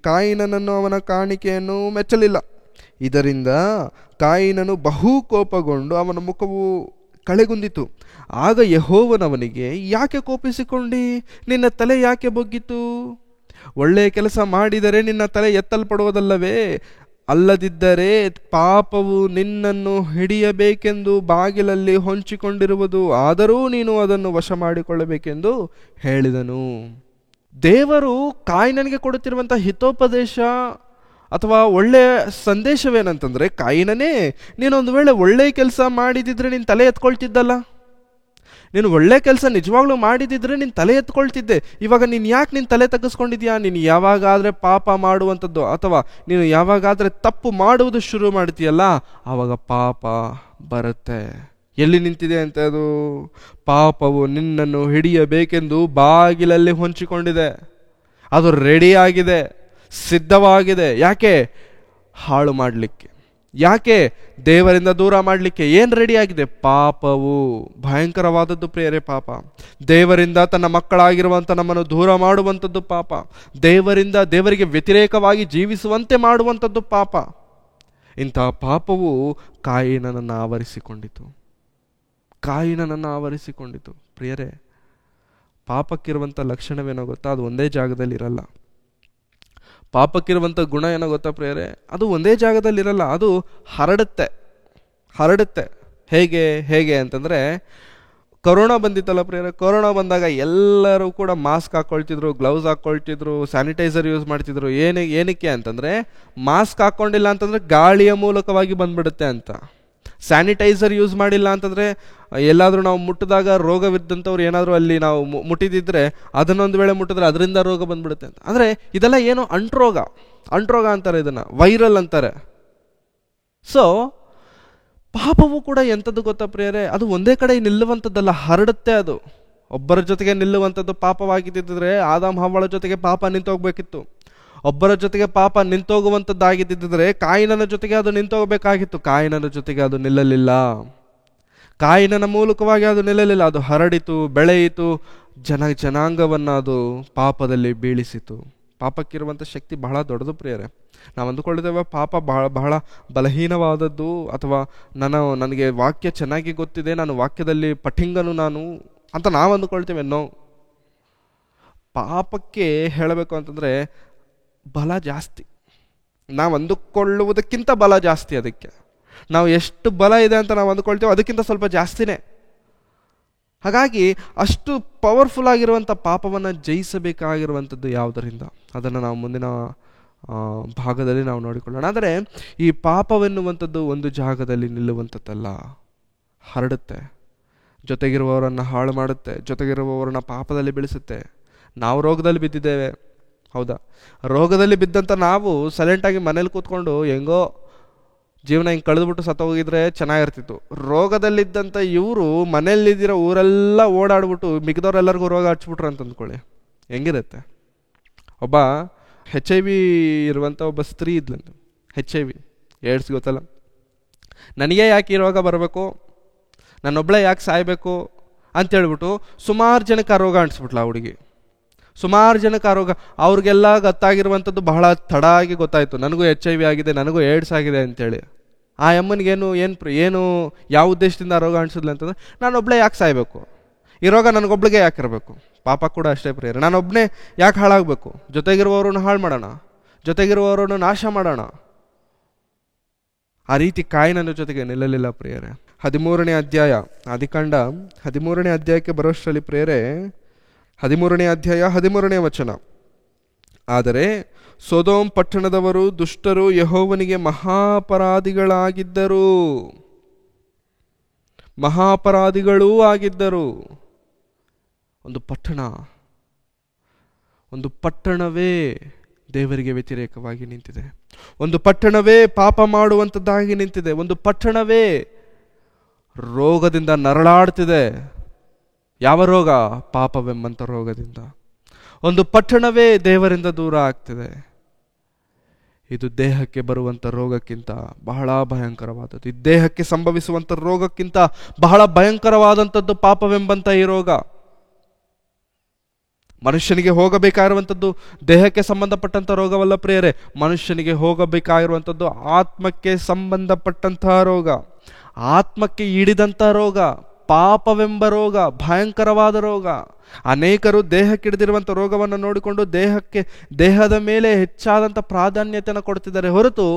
Speaker 1: ಕಾಯಿನನನ್ನು ಅವನ ಕಾಣಿಕೆಯನ್ನು ಮೆಚ್ಚಲಿಲ್ಲ. ಇದರಿಂದ ಕಾಯಿನನು ಬಹು ಕೋಪಗೊಂಡು ಅವನ ಮುಖವು ಕಳೆಗುಂದಿತು. ಆಗ ಯೆಹೋವನವನಿಗೆ, ಯಾಕೆ ಕೋಪಿಸಿಕೊಂಡಿ? ನಿನ್ನ ತಲೆ ಯಾಕೆ ಬೊಗ್ಗಿತು? ಒಳ್ಳೆಯ ಕೆಲಸ ಮಾಡಿದರೆ ನಿನ್ನ ತಲೆ ಎತ್ತಲ್ಪಡುವುದಲ್ಲವೇ? ಅಲ್ಲದಿದ್ದರೆ ಪಾಪವು ನಿನ್ನನ್ನು ಹಿಡಿಯಬೇಕೆಂದು ಬಾಗಿಲಲ್ಲಿ ಹೊಂಚಿಕೊಂಡಿರುವುದು, ಆದರೂ ನೀನು ಅದನ್ನು ವಶ ಮಾಡಿಕೊಳ್ಳಬೇಕೆಂದು ಹೇಳಿದನು. ದೇವರು ಕಾಯಿನನಿಗೆ ಕೊಡುತ್ತಿರುವಂಥ ಹಿತೋಪದೇಶ ಅಥವಾ ಒಳ್ಳೆಯ ಸಂದೇಶವೇನಂತಂದರೆ, ಕಾಯಿನನೇ, ನೀನೊಂದು ವೇಳೆ ಒಳ್ಳೆಯ ಕೆಲಸ ಮಾಡಿದಿದ್ರೆ ನಿನ್ನ ತಲೆ ಎತ್ಕೊಳ್ತಿದ್ದಲ್ಲ. ನೀನು ಒಳ್ಳೆ ಕೆಲಸ ನಿಜವಾಗ್ಲೂ ಮಾಡಿದಿದ್ರೆ ನಿನ್ನ ತಲೆ ಎತ್ಕೊಳ್ತಿದ್ದೆ. ಇವಾಗ ನೀನು ಯಾಕೆ ನಿನ್ನ ತಲೆ ತಗ್ಗಿಸ್ಕೊಂಡಿದ್ಯಾ? ನೀನು ಯಾವಾಗಾದರೆ ಪಾಪ ಮಾಡುವಂಥದ್ದು ಅಥವಾ ನೀನು ಯಾವಾಗಾದರೆ ತಪ್ಪು ಮಾಡುವುದು ಶುರು ಮಾಡ್ತೀಯಲ್ಲ, ಆವಾಗ ಪಾಪ ಬರುತ್ತೆ. ಎಲ್ಲಿ ನಿಂತಿದೆ ಅಂತ ಅದು? ಪಾಪವು ನಿನ್ನನ್ನು ಹಿಡಿಯಬೇಕೆಂದು ಬಾಗಿಲಲ್ಲಿ ಹೊಂಚಿಕೊಂಡಿದೆ. ಅದು ರೆಡಿಯಾಗಿದೆ, ಸಿದ್ಧವಾಗಿದೆ. ಯಾಕೆ? ಹಾಳು ಮಾಡಲಿಕ್ಕೆ. ಯಾಕೆ? ದೇವರಿಂದ ದೂರ ಮಾಡಲಿಕ್ಕೆ. ಏನು ರೆಡಿಯಾಗಿದೆ? ಪಾಪವು. ಭಯಂಕರವಾದದ್ದು ಪ್ರಿಯರೇ ಪಾಪ. ದೇವರಿಂದ ತನ್ನ ಮಕ್ಕಳಾಗಿರುವಂಥ ನಮ್ಮನ್ನು ದೂರ ಮಾಡುವಂಥದ್ದು ಪಾಪ. ದೇವರಿಗೆ ವ್ಯತಿರೇಕವಾಗಿ ಜೀವಿಸುವಂತೆ ಮಾಡುವಂಥದ್ದು ಪಾಪ. ಇಂತಹ ಪಾಪವು ಕಾಯಿನನನ್ನು ಆವರಿಸಿಕೊಂಡಿತು. ಪ್ರಿಯರೇ, ಪಾಪಕ್ಕಿರುವಂಥ ಲಕ್ಷಣವೇನೋ ಗೊತ್ತಾ? ಅದು ಒಂದೇ ಜಾಗದಲ್ಲಿ ಇರಲ್ಲ. ಪಾಪಕ್ಕಿರುವಂಥ ಗುಣ ಏನೋ ಗೊತ್ತಾ ಪ್ರಿಯರೇ? ಅದು ಒಂದೇ ಜಾಗದಲ್ಲಿರಲ್ಲ, ಅದು ಹರಡುತ್ತೆ. ಹೇಗೆ ಅಂತಂದರೆ, ಕೊರೋನಾ ಬಂದಿತ್ತಲ್ಲ ಪ್ರಿಯರೇ, ಕೊರೋನಾ ಬಂದಾಗ ಎಲ್ಲರೂ ಕೂಡ ಮಾಸ್ಕ್ ಹಾಕ್ಕೊಳ್ತಿದ್ರು, ಗ್ಲೌಸ್ ಹಾಕ್ಕೊಳ್ತಿದ್ರು, ಸ್ಯಾನಿಟೈಸರ್ ಯೂಸ್ ಮಾಡ್ತಿದ್ರು. ಏನಕ್ಕೆ ಅಂತಂದರೆ, ಮಾಸ್ಕ್ ಹಾಕ್ಕೊಂಡಿಲ್ಲ ಅಂತಂದರೆ ಗಾಳಿಯ ಮೂಲಕವಾಗಿ ಬಂದ್ಬಿಡುತ್ತೆ ಅಂತ. ಸ್ಯಾನಿಟೈಸರ್ ಯೂಸ್ ಮಾಡಿಲ್ಲ ಅಂತಂದರೆ, ಎಲ್ಲಾದರೂ ನಾವು ಮುಟ್ಟಿದಾಗ ರೋಗವಿದ್ದಂಥವ್ರು ಏನಾದರೂ ಅಲ್ಲಿ ನಾವು ಮುಟ್ಟಿದಿದ್ರೆ ಅದನ್ನೊಂದು ವೇಳೆ ಮುಟ್ಟಿದ್ರೆ ಅದರಿಂದ ರೋಗ ಬಂದ್ಬಿಡುತ್ತೆ ಅಂತ. ಅಂದರೆ ಇದೆಲ್ಲ ಏನು ಅಂಟ್ರೋಗ ಅಂತಾರೆ, ಇದನ್ನು ವೈರಲ್ ಅಂತಾರೆ. ಸೊ ಪಾಪವು ಕೂಡ ಎಂಥದ್ದು ಗೊತ್ತಾ ಪ್ರಿಯರೇ? ಅದು ಒಂದೇ ಕಡೆ ನಿಲ್ಲುವಂಥದ್ದಲ್ಲ, ಹರಡುತ್ತೆ. ಅದು ಒಬ್ಬರ ಜೊತೆಗೆ ನಿಲ್ಲುವಂಥದ್ದು ಪಾಪವಾಗಿದ್ದಿದ್ರೆ ಆದಾಮ್ ಹವ್ವಳ ಜೊತೆಗೆ ಪಾಪ ನಿಂತೋಗ್ಬೇಕಿತ್ತು. ಒಬ್ಬರ ಜೊತೆಗೆ ಪಾಪ ನಿಂತೋಗುವಂಥದ್ದಾಗಿದ್ದಿದ್ರೆ ಕಾಯಿನನ ಜೊತೆಗೆ ಅದು ನಿಂತೋಗಬೇಕಾಗಿತ್ತು. ಕಾಯಿನನ ಜೊತೆಗೆ ಅದು ನಿಲ್ಲಲಿಲ್ಲ. ಕಾಯಿನನ ಮೂಲಕವಾಗಿ ಅದು ನಿಲ್ಲಲಿಲ್ಲ. ಅದು ಹರಡಿತು, ಬೆಳೆಯಿತು, ಜನಾಂಗವನ್ನು ಅದು ಪಾಪದಲ್ಲಿ ಬೀಳಿಸಿತು. ಪಾಪಕ್ಕಿರುವಂಥ ಶಕ್ತಿ ಬಹಳ ದೊಡ್ಡದು ಪ್ರಿಯರೇ. ನಾವು ಅಂದುಕೊಳ್ಳುತ್ತೇವೆ ಪಾಪ ಬಹಳ ಬಲಹೀನವಾದದ್ದು, ಅಥವಾ ನನಗೆ ವಾಕ್ಯ ಚೆನ್ನಾಗಿ ಗೊತ್ತಿದೆ, ನಾನು ವಾಕ್ಯದಲ್ಲಿ ಪಠಿಂಗನು ನಾನು ಅಂತ ನಾವು ಅಂದುಕೊಳ್ತೇವೆ. ನೋ, ಪಾಪಕ್ಕೆ ಹೇಳಬೇಕು ಅಂತಂದರೆ ಬಲ ಜಾಸ್ತಿ. ನಾವು ಅಂದುಕೊಳ್ಳುವುದಕ್ಕಿಂತ ಬಲ ಜಾಸ್ತಿ. ಅದಕ್ಕೆ ನಾವು ಎಷ್ಟು ಬಲ ಇದೆ ಅಂತ ನಾವು ಅಂದುಕೊಳ್ತೇವೆ ಅದಕ್ಕಿಂತ ಸ್ವಲ್ಪ ಜಾಸ್ತಿನೇ. ಹಾಗಾಗಿ ಅಷ್ಟು ಪವರ್ಫುಲ್ ಆಗಿರುವಂಥ ಪಾಪವನ್ನು ಜಯಿಸಬೇಕಾಗಿರುವಂಥದ್ದು ಯಾವುದರಿಂದ, ಅದನ್ನು ನಾವು ಮುಂದಿನ ಭಾಗದಲ್ಲಿ ನಾವು ನೋಡಿಕೊಳ್ಳೋಣ. ಆದರೆ ಈ ಪಾಪವೆನ್ನುವಂಥದ್ದು ಒಂದು ಜಾಗದಲ್ಲಿ ನಿಲ್ಲುವಂಥದ್ದಲ್ಲ, ಹರಡುತ್ತೆ, ಜೊತೆಗಿರುವವರನ್ನು ಹಾಳು ಮಾಡುತ್ತೆ, ಜೊತೆಗಿರುವವರನ್ನ ಪಾಪದಲ್ಲಿ ಬೆಳೆಸುತ್ತೆ. ನಾವು ರೋಗದಲ್ಲಿ ಬಿದ್ದಿದ್ದೇವೆ, ಹೌದಾ? ರೋಗದಲ್ಲಿ ಬಿದ್ದಂಥ ನಾವು ಸೈಲೆಂಟಾಗಿ ಮನೇಲಿ ಕೂತ್ಕೊಂಡು ಹೆಂಗೋ ಜೀವನ ಹಿಂಗೆ ಕಳೆದ್ಬಿಟ್ಟು ಸತ್ತೋಗಿದ್ರೆ ಚೆನ್ನಾಗಿರ್ತಿತ್ತು. ರೋಗದಲ್ಲಿದ್ದಂಥ ಇವರು ಮನೇಲಿದ್ದಿರೋ ಊರೆಲ್ಲ ಓಡಾಡ್ಬಿಟ್ಟು ಮಿಗದವ್ರೆಲ್ಲರಿಗೂ ರೋಗ ಹಚ್ಬಿಟ್ರು ಅಂತ ಅಂದ್ಕೊಳ್ಳಿ, ಹೆಂಗಿರುತ್ತೆ? ಒಬ್ಬ HIV ಇರುವಂಥ ಒಬ್ಬ ಸ್ತ್ರೀ ಇದ್ಲಂತ. HIV ಏಡ್ಸ್ ಗೊತ್ತಲ್ಲ. ನನಗೆ ಯಾಕೆ ಈ ರೋಗ ಬರಬೇಕು, ನನ್ನೊಬ್ಬಳೇ ಯಾಕೆ ಸಾಯಬೇಕು ಅಂತೇಳ್ಬಿಟ್ಟು ಸುಮಾರು ಜನಕ್ಕೆ ಆ ರೋಗ ಅಂಟಿಸ್ಬಿಟ್ಲ. ಆ ಹುಡುಗಿ ಸುಮಾರು ಜನಕ್ಕೆ ಆ ರೋಗ, ಅವ್ರಿಗೆಲ್ಲ ಗೊತ್ತಾಗಿರುವಂಥದ್ದು ಬಹಳ ತಡ ಆಗಿ ಗೊತ್ತಾಯಿತು, ನನಗೂ HIV ಆಗಿದೆ, ನನಗೂ ಏಡ್ಸ್ ಆಗಿದೆ ಅಂತೇಳಿ. ಆ ಅಮ್ಮನಿಗೇನು ಏನು ಯಾವ ಉದ್ದೇಶದಿಂದ ಆ ರೋಗ ಅಂಟಿಸಿದ್ಲು ಅಂತಂದರೆ, ನಾನೊಬ್ಬಳೇ ಯಾಕೆ ಸಾಯಬೇಕು, ಈ ರೋಗ ನನಗೊಬ್ಳಿಗೆ ಯಾಕೆ ಇರಬೇಕು. ಪಾಪ ಕೂಡ ಅಷ್ಟೇ ಪ್ರಿಯರೇ, ನಾನೊಬ್ಬನೇ ಯಾಕೆ ಹಾಳಾಗಬೇಕು, ಜೊತೆಗಿರುವವರನ್ನು ಹಾಳು ಮಾಡೋಣ, ಜೊತೆಗಿರುವವರನ್ನು ನಾಶ ಮಾಡೋಣ. ಆ ರೀತಿ ಕಾಯಿನನ ಜೊತೆಗೆ ನಿಲ್ಲಲಿಲ್ಲ ಪ್ರಿಯರೇ. 13ನೇ ಅಧ್ಯಾಯ, ಆದಿಕಾಂಡ 13ನೇ ಅಧ್ಯಾಯಕ್ಕೆ ಬರೋಷ್ಟರಲ್ಲಿ ಪ್ರಿಯರೇ, 13ನೇ ಅಧ್ಯಾಯ 13ನೇ ವಚನ, ಆದರೆ ಸೊದೋಮ್ ಪಟ್ಟಣದವರು ದುಷ್ಟರು, ಯೆಹೋವನಿಗೆ ಮಹಾಪರಾಧಿಗಳಾಗಿದ್ದರು. ಮಹಾಪರಾಧಿಗಳೂ ಆಗಿದ್ದರು. ಒಂದು ಪಟ್ಟಣವೇ ದೇವರಿಗೆ ವ್ಯತಿರೇಕವಾಗಿ ನಿಂತಿದೆ. ಒಂದು ಪಟ್ಟಣವೇ ಪಾಪ ಮಾಡುವಂಥದ್ದಾಗಿ ನಿಂತಿದೆ. ಒಂದು ಪಟ್ಟಣವೇ ರೋಗದಿಂದ ನರಳಾಡ್ತಿದೆ. ಯಾವ ರೋಗ? ಪಾಪವೆಂಬಂಥ ರೋಗದಿಂದ. ಒಂದು ಪಟ್ಟಣವೇ ದೇವರಿಂದ ದೂರ ಆಗ್ತಿದೆ. ಇದು ದೇಹಕ್ಕೆ ಬರುವಂಥ ರೋಗಕ್ಕಿಂತ ಬಹಳ ಭಯಂಕರವಾದದ್ದು. ಈ ದೇಹಕ್ಕೆ ಸಂಭವಿಸುವಂಥ ರೋಗಕ್ಕಿಂತ ಬಹಳ ಭಯಂಕರವಾದಂಥದ್ದು ಪಾಪವೆಂಬಂಥ ಈ ರೋಗ. ಮನುಷ್ಯನಿಗೆ ಹೋಗಬೇಕಾಗಿರುವಂಥದ್ದು ದೇಹಕ್ಕೆ ಸಂಬಂಧಪಟ್ಟಂಥ ರೋಗವಲ್ಲ ಪ್ರಿಯರೇ. ಮನುಷ್ಯನಿಗೆ ಹೋಗಬೇಕಾಗಿರುವಂಥದ್ದು ಆತ್ಮಕ್ಕೆ ಸಂಬಂಧಪಟ್ಟಂತಹ ರೋಗ, ಆತ್ಮಕ್ಕೆ ಹಿಡಿದಂಥ ರೋಗ, ಪಾಪವೆಂಬ ರೋಗ, ಭಯಂಕರವಾದ ರೋಗ. ಅನೇಕರು ದೇಹಕ್ಕೆ ಹಿಡಿದಿರುವಂಥ ರೋಗವನ್ನು ನೋಡಿಕೊಂಡು ದೇಹದ ಮೇಲೆ ಹೆಚ್ಚಾದಂಥ ಪ್ರಾಧಾನ್ಯತೆಯನ್ನು ಕೊಡ್ತಿದ್ದಾರೆ ಹೊರತು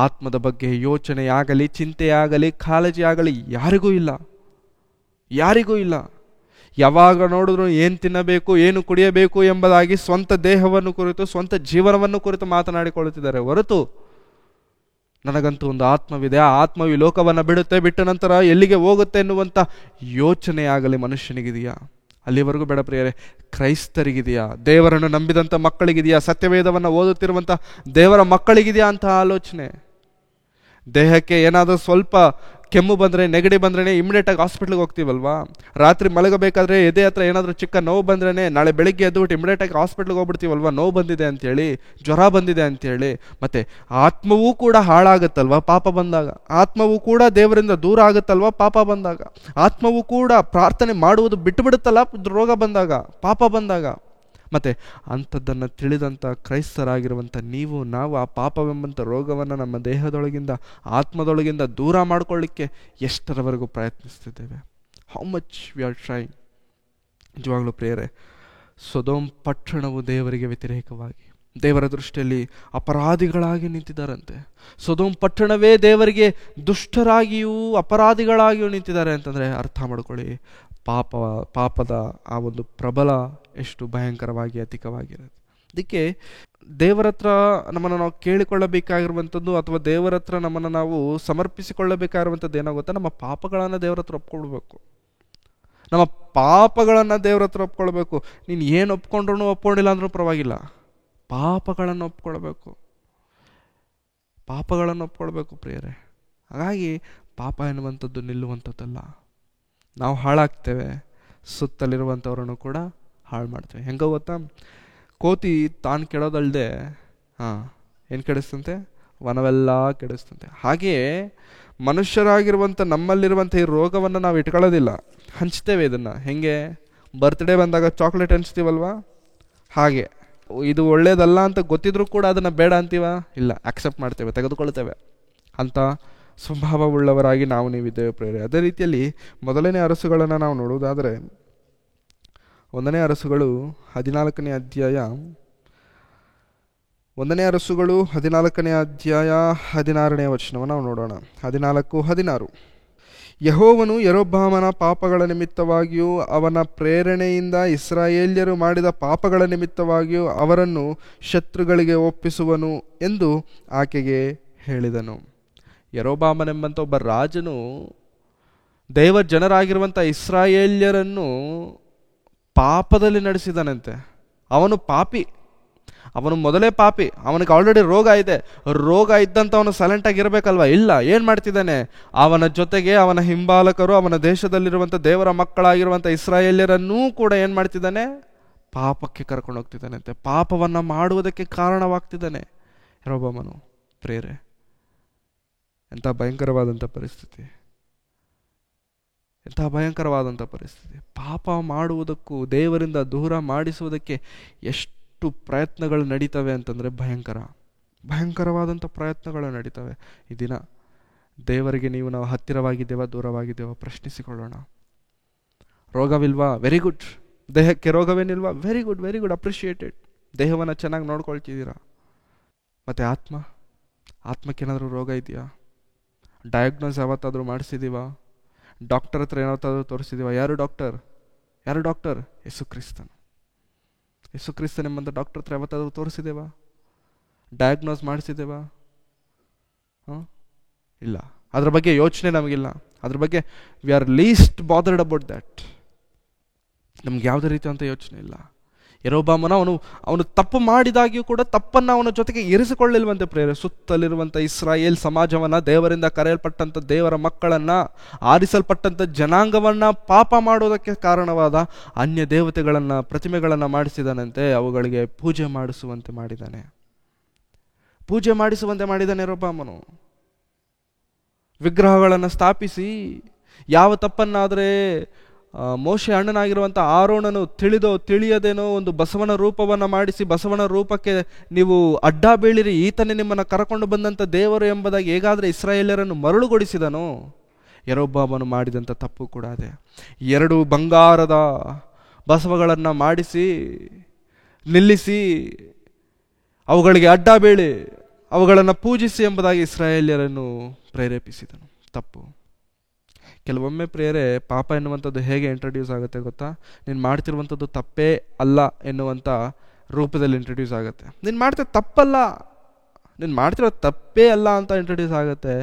Speaker 1: ಆತ್ಮದ ಬಗ್ಗೆ ಯೋಚನೆಯಾಗಲಿ, ಚಿಂತೆಯಾಗಲಿ, ಕಾಳಜಿ ಆಗಲಿ ಯಾರಿಗೂ ಇಲ್ಲ. ಯಾವಾಗ ನೋಡಿದ್ರು ಏನು ತಿನ್ನಬೇಕು, ಏನು ಕುಡಿಯಬೇಕು ಎಂಬುದಾಗಿ ಸ್ವಂತ ದೇಹವನ್ನು ಕುರಿತು, ಸ್ವಂತ ಜೀವನವನ್ನು ಕುರಿತು ಮಾತನಾಡಿಕೊಳ್ಳುತ್ತಿದ್ದಾರೆ ಹೊರತು ನನಗಂತೂ ಒಂದು ಆತ್ಮವಿದೆ, ಆ ಆತ್ಮವು ಈ ಲೋಕವನ್ನು ಬಿಟ್ಟ ನಂತರ ಎಲ್ಲಿಗೆ ಹೋಗುತ್ತೆ ಎನ್ನುವಂಥ ಯೋಚನೆ ಆಗಲಿ ಮನುಷ್ಯನಿಗಿದೆಯಾ? ಅಲ್ಲಿವರೆಗೂ ಬೇಡ ಪ್ರಿಯರೇ. ಕ್ರೈಸ್ತರಿಗಿದೆಯಾ? ದೇವರನ್ನು ನಂಬಿದಂಥ ಮಕ್ಕಳಿಗಿದೆಯಾ? ಸತ್ಯವೇದವನ್ನು ಓದುತ್ತಿರುವಂಥ ದೇವರ ಮಕ್ಕಳಿಗಿದೆಯಾ ಅಂತ ಆಲೋಚನೆ? ದೇಹಕ್ಕೆ ಏನಾದರೂ ಸ್ವಲ್ಪ ಕೆಮ್ಮು ಬಂದರೆ, ನೆಗಡಿ ಬಂದ್ರೇ ಇಮಿಡಿಯೇಟಾಗಿ ಹಾಸ್ಪಿಟ್ಲಿಗೆ ಹೋಗ್ತೀವಲ್ವಾ? ರಾತ್ರಿ ಮಲಗಬೇಕಾದ್ರೆ ಎದೆ ಹತ್ರ ಏನಾದರೂ ಚಿಕ್ಕ ನೋವು ಬಂದ್ರೇ ನಾಳೆ ಬೆಳಿಗ್ಗೆ ಎದ್ದುಬಿಟ್ಟು ಇಮಿಡಿಯೇಟಾಗಿ ಹಾಸ್ಪಿಟ್ಲಿಗೆ ಹೋಗ್ಬಿಡ್ತೀವಲ್ವಾ? ನೋವು ಬಂದಿದೆ ಅಂತೇಳಿ, ಜ್ವರ ಬಂದಿದೆ ಅಂತೇಳಿ. ಮತ್ತು ಆತ್ಮವೂ ಕೂಡ ಹಾಳಾಗುತ್ತಲ್ವ ಪಾಪ ಬಂದಾಗ? ಆತ್ಮವೂ ಕೂಡ ದೇವರಿಂದ ದೂರ ಆಗುತ್ತಲ್ವ ಪಾಪ ಬಂದಾಗ? ಆತ್ಮವೂ ಕೂಡ ಪ್ರಾರ್ಥನೆ ಮಾಡುವುದು ಬಿಟ್ಟು ಬಿಡುತ್ತಲ್ಲ ರೋಗ ಬಂದಾಗ, ಪಾಪ ಬಂದಾಗ? ಮತ್ತು ಅಂಥದ್ದನ್ನು ತಿಳಿದಂಥ ಕ್ರೈಸ್ತರಾಗಿರುವಂಥ ನೀವು ನಾವು ಆ ಪಾಪವೆಂಬಂಥ ರೋಗವನ್ನು ನಮ್ಮ ದೇಹದೊಳಗಿಂದ, ಆತ್ಮದೊಳಗಿಂದ ದೂರ ಮಾಡಿಕೊಳ್ಳಿಕ್ಕೆ ಎಷ್ಟರವರೆಗೂ ಪ್ರಯತ್ನಿಸ್ತಿದ್ದೇವೆ? How much we are trying? ನಿಜವಾಗ್ಲೂ ಪ್ರಿಯರೇ, ಸೊದೋಮ್ ಪಟ್ಟಣವು ದೇವರಿಗೆ ವ್ಯತಿರೇಕವಾಗಿ, ದೇವರ ದೃಷ್ಟಿಯಲ್ಲಿ ಅಪರಾಧಿಗಳಾಗಿ ನಿಂತಿದ್ದಾರಂತೆ. ಸೊದೋಮ್ ಪಟ್ಟಣವೇ ದೇವರಿಗೆ ದುಷ್ಟರಾಗಿಯೂ ಅಪರಾಧಿಗಳಾಗಿಯೂ ನಿಂತಿದ್ದಾರೆ ಅಂತಂದರೆ ಅರ್ಥ ಮಾಡ್ಕೊಳ್ಳಿ ಪಾಪದ ಆ ಒಂದು ಪ್ರಬಲ ಎಷ್ಟು ಭಯಂಕರವಾಗಿ ಅಧಿಕವಾಗಿರುತ್ತೆ. ಅದಕ್ಕೆ ದೇವರ ಹತ್ರ ನಮ್ಮನ್ನು ನಾವು ಕೇಳಿಕೊಳ್ಳಬೇಕಾಗಿರುವಂಥದ್ದು ಅಥವಾ ದೇವರ ಹತ್ರ ನಮ್ಮನ್ನು ನಾವು ಸಮರ್ಪಿಸಿಕೊಳ್ಳಬೇಕಾಗಿರುವಂಥದ್ದು ಏನಾಗುತ್ತೆ? ನಮ್ಮ ಪಾಪಗಳನ್ನು ದೇವರ ಹತ್ರ ಒಪ್ಕೊಳ್ಬೇಕು. ನಮ್ಮ ಪಾಪಗಳನ್ನು ದೇವರ ಹತ್ರ ಒಪ್ಕೊಳ್ಬೇಕು. ನೀನು ಏನು ಒಪ್ಕೊಂಡ್ರೂ ಒಪ್ಕೊಂಡಿಲ್ಲ ಅಂದ್ರೂ ಪರವಾಗಿಲ್ಲ, ಪಾಪಗಳನ್ನು ಒಪ್ಕೊಳ್ಬೇಕು ಪ್ರಿಯರೇ. ಹಾಗಾಗಿ ಪಾಪ ಎನ್ನುವಂಥದ್ದು ನಿಲ್ಲುವಂಥದ್ದಲ್ಲ. ನಾವು ಹಾಳಾಗ್ತೇವೆ, ಸುತ್ತಲಿರುವಂಥವ್ರನ್ನು ಕೂಡ ಹಾಳು ಮಾಡ್ತೇವೆ. ಹೆಂಗೆ ಗೊತ್ತಾ? ಕೋತಿ ತಾನು ಕೆಡೋದಲ್ದೆ ಏನು ಕೆಡಿಸ್ತಂತೆ? ವನವೆಲ್ಲ ಕೆಡಿಸ್ತಂತೆ. ಹಾಗೆಯೇ ಮನುಷ್ಯರಾಗಿರುವಂಥ ನಮ್ಮಲ್ಲಿರುವಂಥ ಈ ರೋಗವನ್ನು ನಾವು ಇಟ್ಕೊಳ್ಳೋದಿಲ್ಲ, ಹಂಚ್ತೇವೆ. ಇದನ್ನು ಹೆಂಗೆ? ಬರ್ತ್ಡೇ ಬಂದಾಗ ಚಾಕ್ಲೇಟ್ ಹಂಚ್ತೀವಲ್ವ? ಹಾಗೆ ಇದು ಒಳ್ಳೇದಲ್ಲ ಅಂತ ಗೊತ್ತಿದ್ರೂ ಕೂಡ ಅದನ್ನು ಬೇಡ ಅಂತೀವ? ಇಲ್ಲ, ಆಕ್ಸೆಪ್ಟ್ ಮಾಡ್ತೇವೆ, ತೆಗೆದುಕೊಳ್ತೇವೆ. ಅಂಥ ಸ್ವಭಾವವುಳ್ಳವರಾಗಿ ನೀವಿದ್ದೇವೆ ಪ್ರೇರೆ. ಅದೇ ರೀತಿಯಲ್ಲಿ ಮೊದಲನೇ ಅರಸುಗಳನ್ನು ನಾವು ನೋಡುವುದಾದರೆ, 1ನೇ ಅರಸುಗಳು 14ನೇ ಅಧ್ಯಾಯ 16ನೇ ವಚನವನ್ನು ನಾವು ನೋಡೋಣ. 14:16. ಯೆಹೋವನು ಯರೊಬ್ಬಾಮನ ಪಾಪಗಳ ನಿಮಿತ್ತವಾಗಿಯೂ ಅವನ ಪ್ರೇರಣೆಯಿಂದ ಇಸ್ರಾಯೇಲ್ಯರು ಮಾಡಿದ ಪಾಪಗಳ ನಿಮಿತ್ತವಾಗಿಯೂ ಅವರನ್ನು ಶತ್ರುಗಳಿಗೆ ಒಪ್ಪಿಸುವನು ಎಂದು ಆಕೆಗೆ ಹೇಳಿದನು. ಯರೊಬ್ಬಾಮನೆಂಬಂಥ ಒಬ್ಬ ರಾಜನು ದೇವ ಜನರಾಗಿರುವಂಥ ಇಸ್ರಾಯೇಲ್ಯರನ್ನು ಪಾಪದಲ್ಲಿ ನಡೆಸಿದನಂತೆ. ಅವನು ಪಾಪಿ, ಅವನು ಮೊದಲೇ ಪಾಪಿ, ಅವನಿಗೆ ಆಲ್ರೆಡಿ ರೋಗ ಇದೆ. ರೋಗ ಇದ್ದಂಥವನು ಸೈಲೆಂಟಾಗಿ ಇರಬೇಕಲ್ವ? ಇಲ್ಲ, ಏನು ಮಾಡ್ತಿದ್ದಾನೆ? ಅವನ ಜೊತೆಗೆ ಅವನ ಹಿಂಬಾಲಕರು, ಅವನ ದೇಶದಲ್ಲಿರುವಂಥ ದೇವರ ಮಕ್ಕಳಾಗಿರುವಂಥ ಇಸ್ರಾಯೇಲ್ಯರನ್ನೂ ಕೂಡ ಏನು ಮಾಡ್ತಿದ್ದಾನೆ? ಪಾಪಕ್ಕೆ ಕರ್ಕೊಂಡು ಹೋಗ್ತಿದ್ದಾನಂತೆ. ಪಾಪವನ್ನು ಮಾಡುವುದಕ್ಕೆ ಕಾರಣವಾಗ್ತಿದ್ದಾನೆ ಯರೊಬ್ಬಾಮನು. ಪ್ರೇರೆ, ಎಂಥ ಭಯಂಕರವಾದಂಥ ಪರಿಸ್ಥಿತಿ! ಪಾಪ ಮಾಡುವುದಕ್ಕೂ ದೇವರಿಂದ ದೂರ ಮಾಡಿಸುವುದಕ್ಕೆ ಎಷ್ಟು ಪ್ರಯತ್ನಗಳು ನಡೀತವೆ ಅಂತಂದರೆ ಭಯಂಕರವಾದಂಥ ಪ್ರಯತ್ನಗಳು ನಡೀತವೆ. ಈ ದಿನ ದೇವರಿಗೆ ನಾವು ಹತ್ತಿರವಾಗಿದ್ದೇವಾ, ದೂರವಾಗಿದ್ದೇವಾ ಪ್ರಶ್ನಿಸಿಕೊಳ್ಳೋಣ. ರೋಗವಿಲ್ವಾ? Very good. ದೇಹಕ್ಕೆ ರೋಗವೇನಿಲ್ವಾ? Very good, appreciated. ದೇಹವನ್ನು ಚೆನ್ನಾಗಿ ನೋಡ್ಕೊಳ್ತಿದ್ದೀರಾ. ಮತ್ತು ಆತ್ಮಕ್ಕೇನಾದರೂ ರೋಗ ಇದೆಯಾ? ಡಯಾಗ್ನೋಸ್ ಯಾವತ್ತಾದರೂ ಮಾಡಿಸಿದೀವಾ? ಡಾಕ್ಟರ್ ಹತ್ರ ಏನಾವತ್ತಾದರೂ ತೋರಿಸಿದೀವ? ಯಾರು ಡಾಕ್ಟರ್? ಯೇಸು ಕ್ರಿಸ್ತನೆಂಬಂಥ ಡಾಕ್ಟರ್ ಹತ್ರ ಯಾವತ್ತಾದರೂ ತೋರಿಸಿದೇವಾ? ಡಯಾಗ್ನೋಸ್ ಮಾಡಿಸಿದೇವಾ? ಇಲ್ಲ. ಅದರ ಬಗ್ಗೆ ಯೋಚನೆ ನಮಗಿಲ್ಲ. ಅದ್ರ ಬಗ್ಗೆ we are list bothered about that. ನಮ್ಗೆ ಯಾವುದೇ ರೀತಿಯಂಥ ಯೋಚನೆ ಇಲ್ಲ. ಯೆರೊಬ್ಬಾಮನ ಅವನು ತಪ್ಪು ಮಾಡಿದಾಗಿಯೂ ಕೂಡ ತಪ್ಪನ್ನು ಅವನ ಜೊತೆಗೆ ಇರಿಸಿಕೊಳ್ಳಿಲ್ವಂತೆ ಪ್ರಿಯರೇ. ಸುತ್ತಲಿರುವಂಥ ಇಸ್ರಾಯೇಲ್ ಸಮಾಜವನ್ನು, ದೇವರಿಂದ ಕರೆಯಲ್ಪಟ್ಟಂಥ ದೇವರ ಮಕ್ಕಳನ್ನು, ಆರಿಸಲ್ಪಟ್ಟಂಥ ಜನಾಂಗವನ್ನು ಪಾಪ ಮಾಡೋದಕ್ಕೆ ಕಾರಣವಾದ ಅನ್ಯ ದೇವತೆಗಳನ್ನು, ಪ್ರತಿಮೆಗಳನ್ನು ಮಾಡಿಸಿದಾನಂತೆ. ಅವುಗಳಿಗೆ ಪೂಜೆ ಮಾಡಿಸುವಂತೆ ಮಾಡಿದ್ದಾನೆ. ಯೆರೊಬ್ಬಾಮನು ವಿಗ್ರಹಗಳನ್ನು ಸ್ಥಾಪಿಸಿ, ಯಾವ ತಪ್ಪನ್ನಾದರೆ ಮೋಶೆ ಅಣ್ಣನಾಗಿರುವಂಥ ಆರೋನನು ತಿಳಿಯದೇನೋ ಒಂದು ಬಸವನ ರೂಪವನ್ನು ಮಾಡಿಸಿ, ಬಸವನ ರೂಪಕ್ಕೆ ನೀವು ಅಡ್ಡ ಬೀಳಿರಿ, ಈತನೇ ನಿಮ್ಮನ್ನು ಕರ್ಕೊಂಡು ಬಂದಂಥ ದೇವರು ಎಂಬುದಾಗಿ ಹೇಗಾದರೆ ಇಸ್ರಾಯೇಲರನ್ನು ಮರಳುಗೊಳಿಸಿದನೋ, ಯೆರೊಬ್ಬಾಮನು ಮಾಡಿದಂಥ ತಪ್ಪು ಕೂಡ ಅದೇ. 2 ಬಂಗಾರದ ಬಸವಗಳನ್ನು ಮಾಡಿಸಿ ನಿಲ್ಲಿಸಿ, ಅವುಗಳಿಗೆ ಅಡ್ಡ ಬೀಳಿ ಅವುಗಳನ್ನು ಪೂಜಿಸಿ ಎಂಬುದಾಗಿ ಇಸ್ರಾಯೇಲ್ಯರನ್ನು ಪ್ರೇರೇಪಿಸಿದನು. ತಪ್ಪು. ಕೆಲವೊಮ್ಮೆ ಪ್ರಿಯರೇ, ಪಾಪ ಎನ್ನುವಂಥದ್ದು ಹೇಗೆ ಇಂಟ್ರಡ್ಯೂಸ್ ಆಗುತ್ತೆ ಗೊತ್ತಾ? ನೀನು ಮಾಡ್ತಿರುವಂಥದ್ದು ತಪ್ಪೇ ಅಲ್ಲ ಎನ್ನುವಂಥ ರೂಪದಲ್ಲಿ ಇಂಟ್ರಡ್ಯೂಸ್ ಆಗುತ್ತೆ. ನೀನು ಮಾಡ್ತಿರೋ ತಪ್ಪೇ ಅಲ್ಲ ಅಂತ ಇಂಟ್ರಡ್ಯೂಸ್ ಆಗುತ್ತೆ.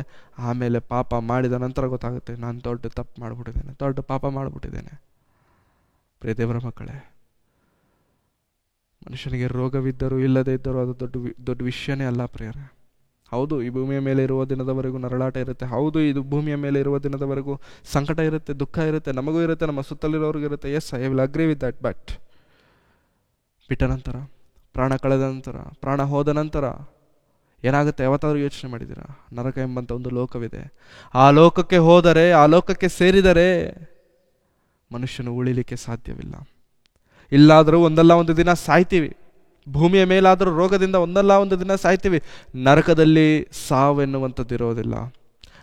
Speaker 1: ಆಮೇಲೆ ಪಾಪ ಮಾಡಿದ ನಂತರ ಗೊತ್ತಾಗುತ್ತೆ, ನಾನು ದೊಡ್ಡ ತಪ್ಪು ಮಾಡಿಬಿಟ್ಟಿದ್ದೇನೆ, ದೊಡ್ಡ ಪಾಪ ಮಾಡಿಬಿಟ್ಟಿದ್ದೇನೆ. ಪ್ರಿಯ ದೇವರ ಮಕ್ಕಳೇ, ಮನುಷ್ಯನಿಗೆ ರೋಗವಿದ್ದರೂ ಇಲ್ಲದೇ ಇದ್ದರೂ ಅದು ದೊಡ್ಡ ವಿಷಯನೇ ಅಲ್ಲ ಪ್ರಿಯರೇ. ಹೌದು, ಈ ಭೂಮಿಯ ಮೇಲೆ ಇರುವ ದಿನದವರೆಗೂ ನರಳಾಟ ಇರುತ್ತೆ. ಹೌದು, ಇದು ಭೂಮಿಯ ಮೇಲೆ ಇರುವ ದಿನದವರೆಗೂ ಸಂಕಟ ಇರುತ್ತೆ, ದುಃಖ ಇರುತ್ತೆ, ನಮಗೂ ಇರುತ್ತೆ, ನಮ್ಮ ಸುತ್ತಲಿರೋರಿಗೂ ಇರುತ್ತೆ. Yes, I will agree with that. But ಬಿಟ್ಟ ನಂತರ, ಪ್ರಾಣ ಕಳೆದ ನಂತರ, ಪ್ರಾಣ ಹೋದ ನಂತರ ಏನಾಗುತ್ತೆ ಯಾವತ್ತಾದ್ರೂ ಯೋಚನೆ ಮಾಡಿದ್ದೀರಾ? ನರಕ ಎಂಬಂಥ ಒಂದು ಲೋಕವಿದೆ. ಆ ಲೋಕಕ್ಕೆ ಹೋದರೆ, ಆ ಲೋಕಕ್ಕೆ ಸೇರಿದರೆ ಮನುಷ್ಯನು ಉಳಿಲಿಕ್ಕೆ ಸಾಧ್ಯವಿಲ್ಲ. ಇಲ್ಲಾದರೂ ಒಂದಲ್ಲ ಒಂದು ದಿನ ಸಾಯ್ತೀವಿ. ಭೂಮಿಯ ಮೇಲಾದರೂ ರೋಗದಿಂದ ಒಂದಲ್ಲ ಒಂದು ದಿನ ಸಾಯ್ತೀವಿ. ನರಕದಲ್ಲಿ ಸಾವು ಎನ್ನುವಂಥದ್ದು ಇರೋದಿಲ್ಲ,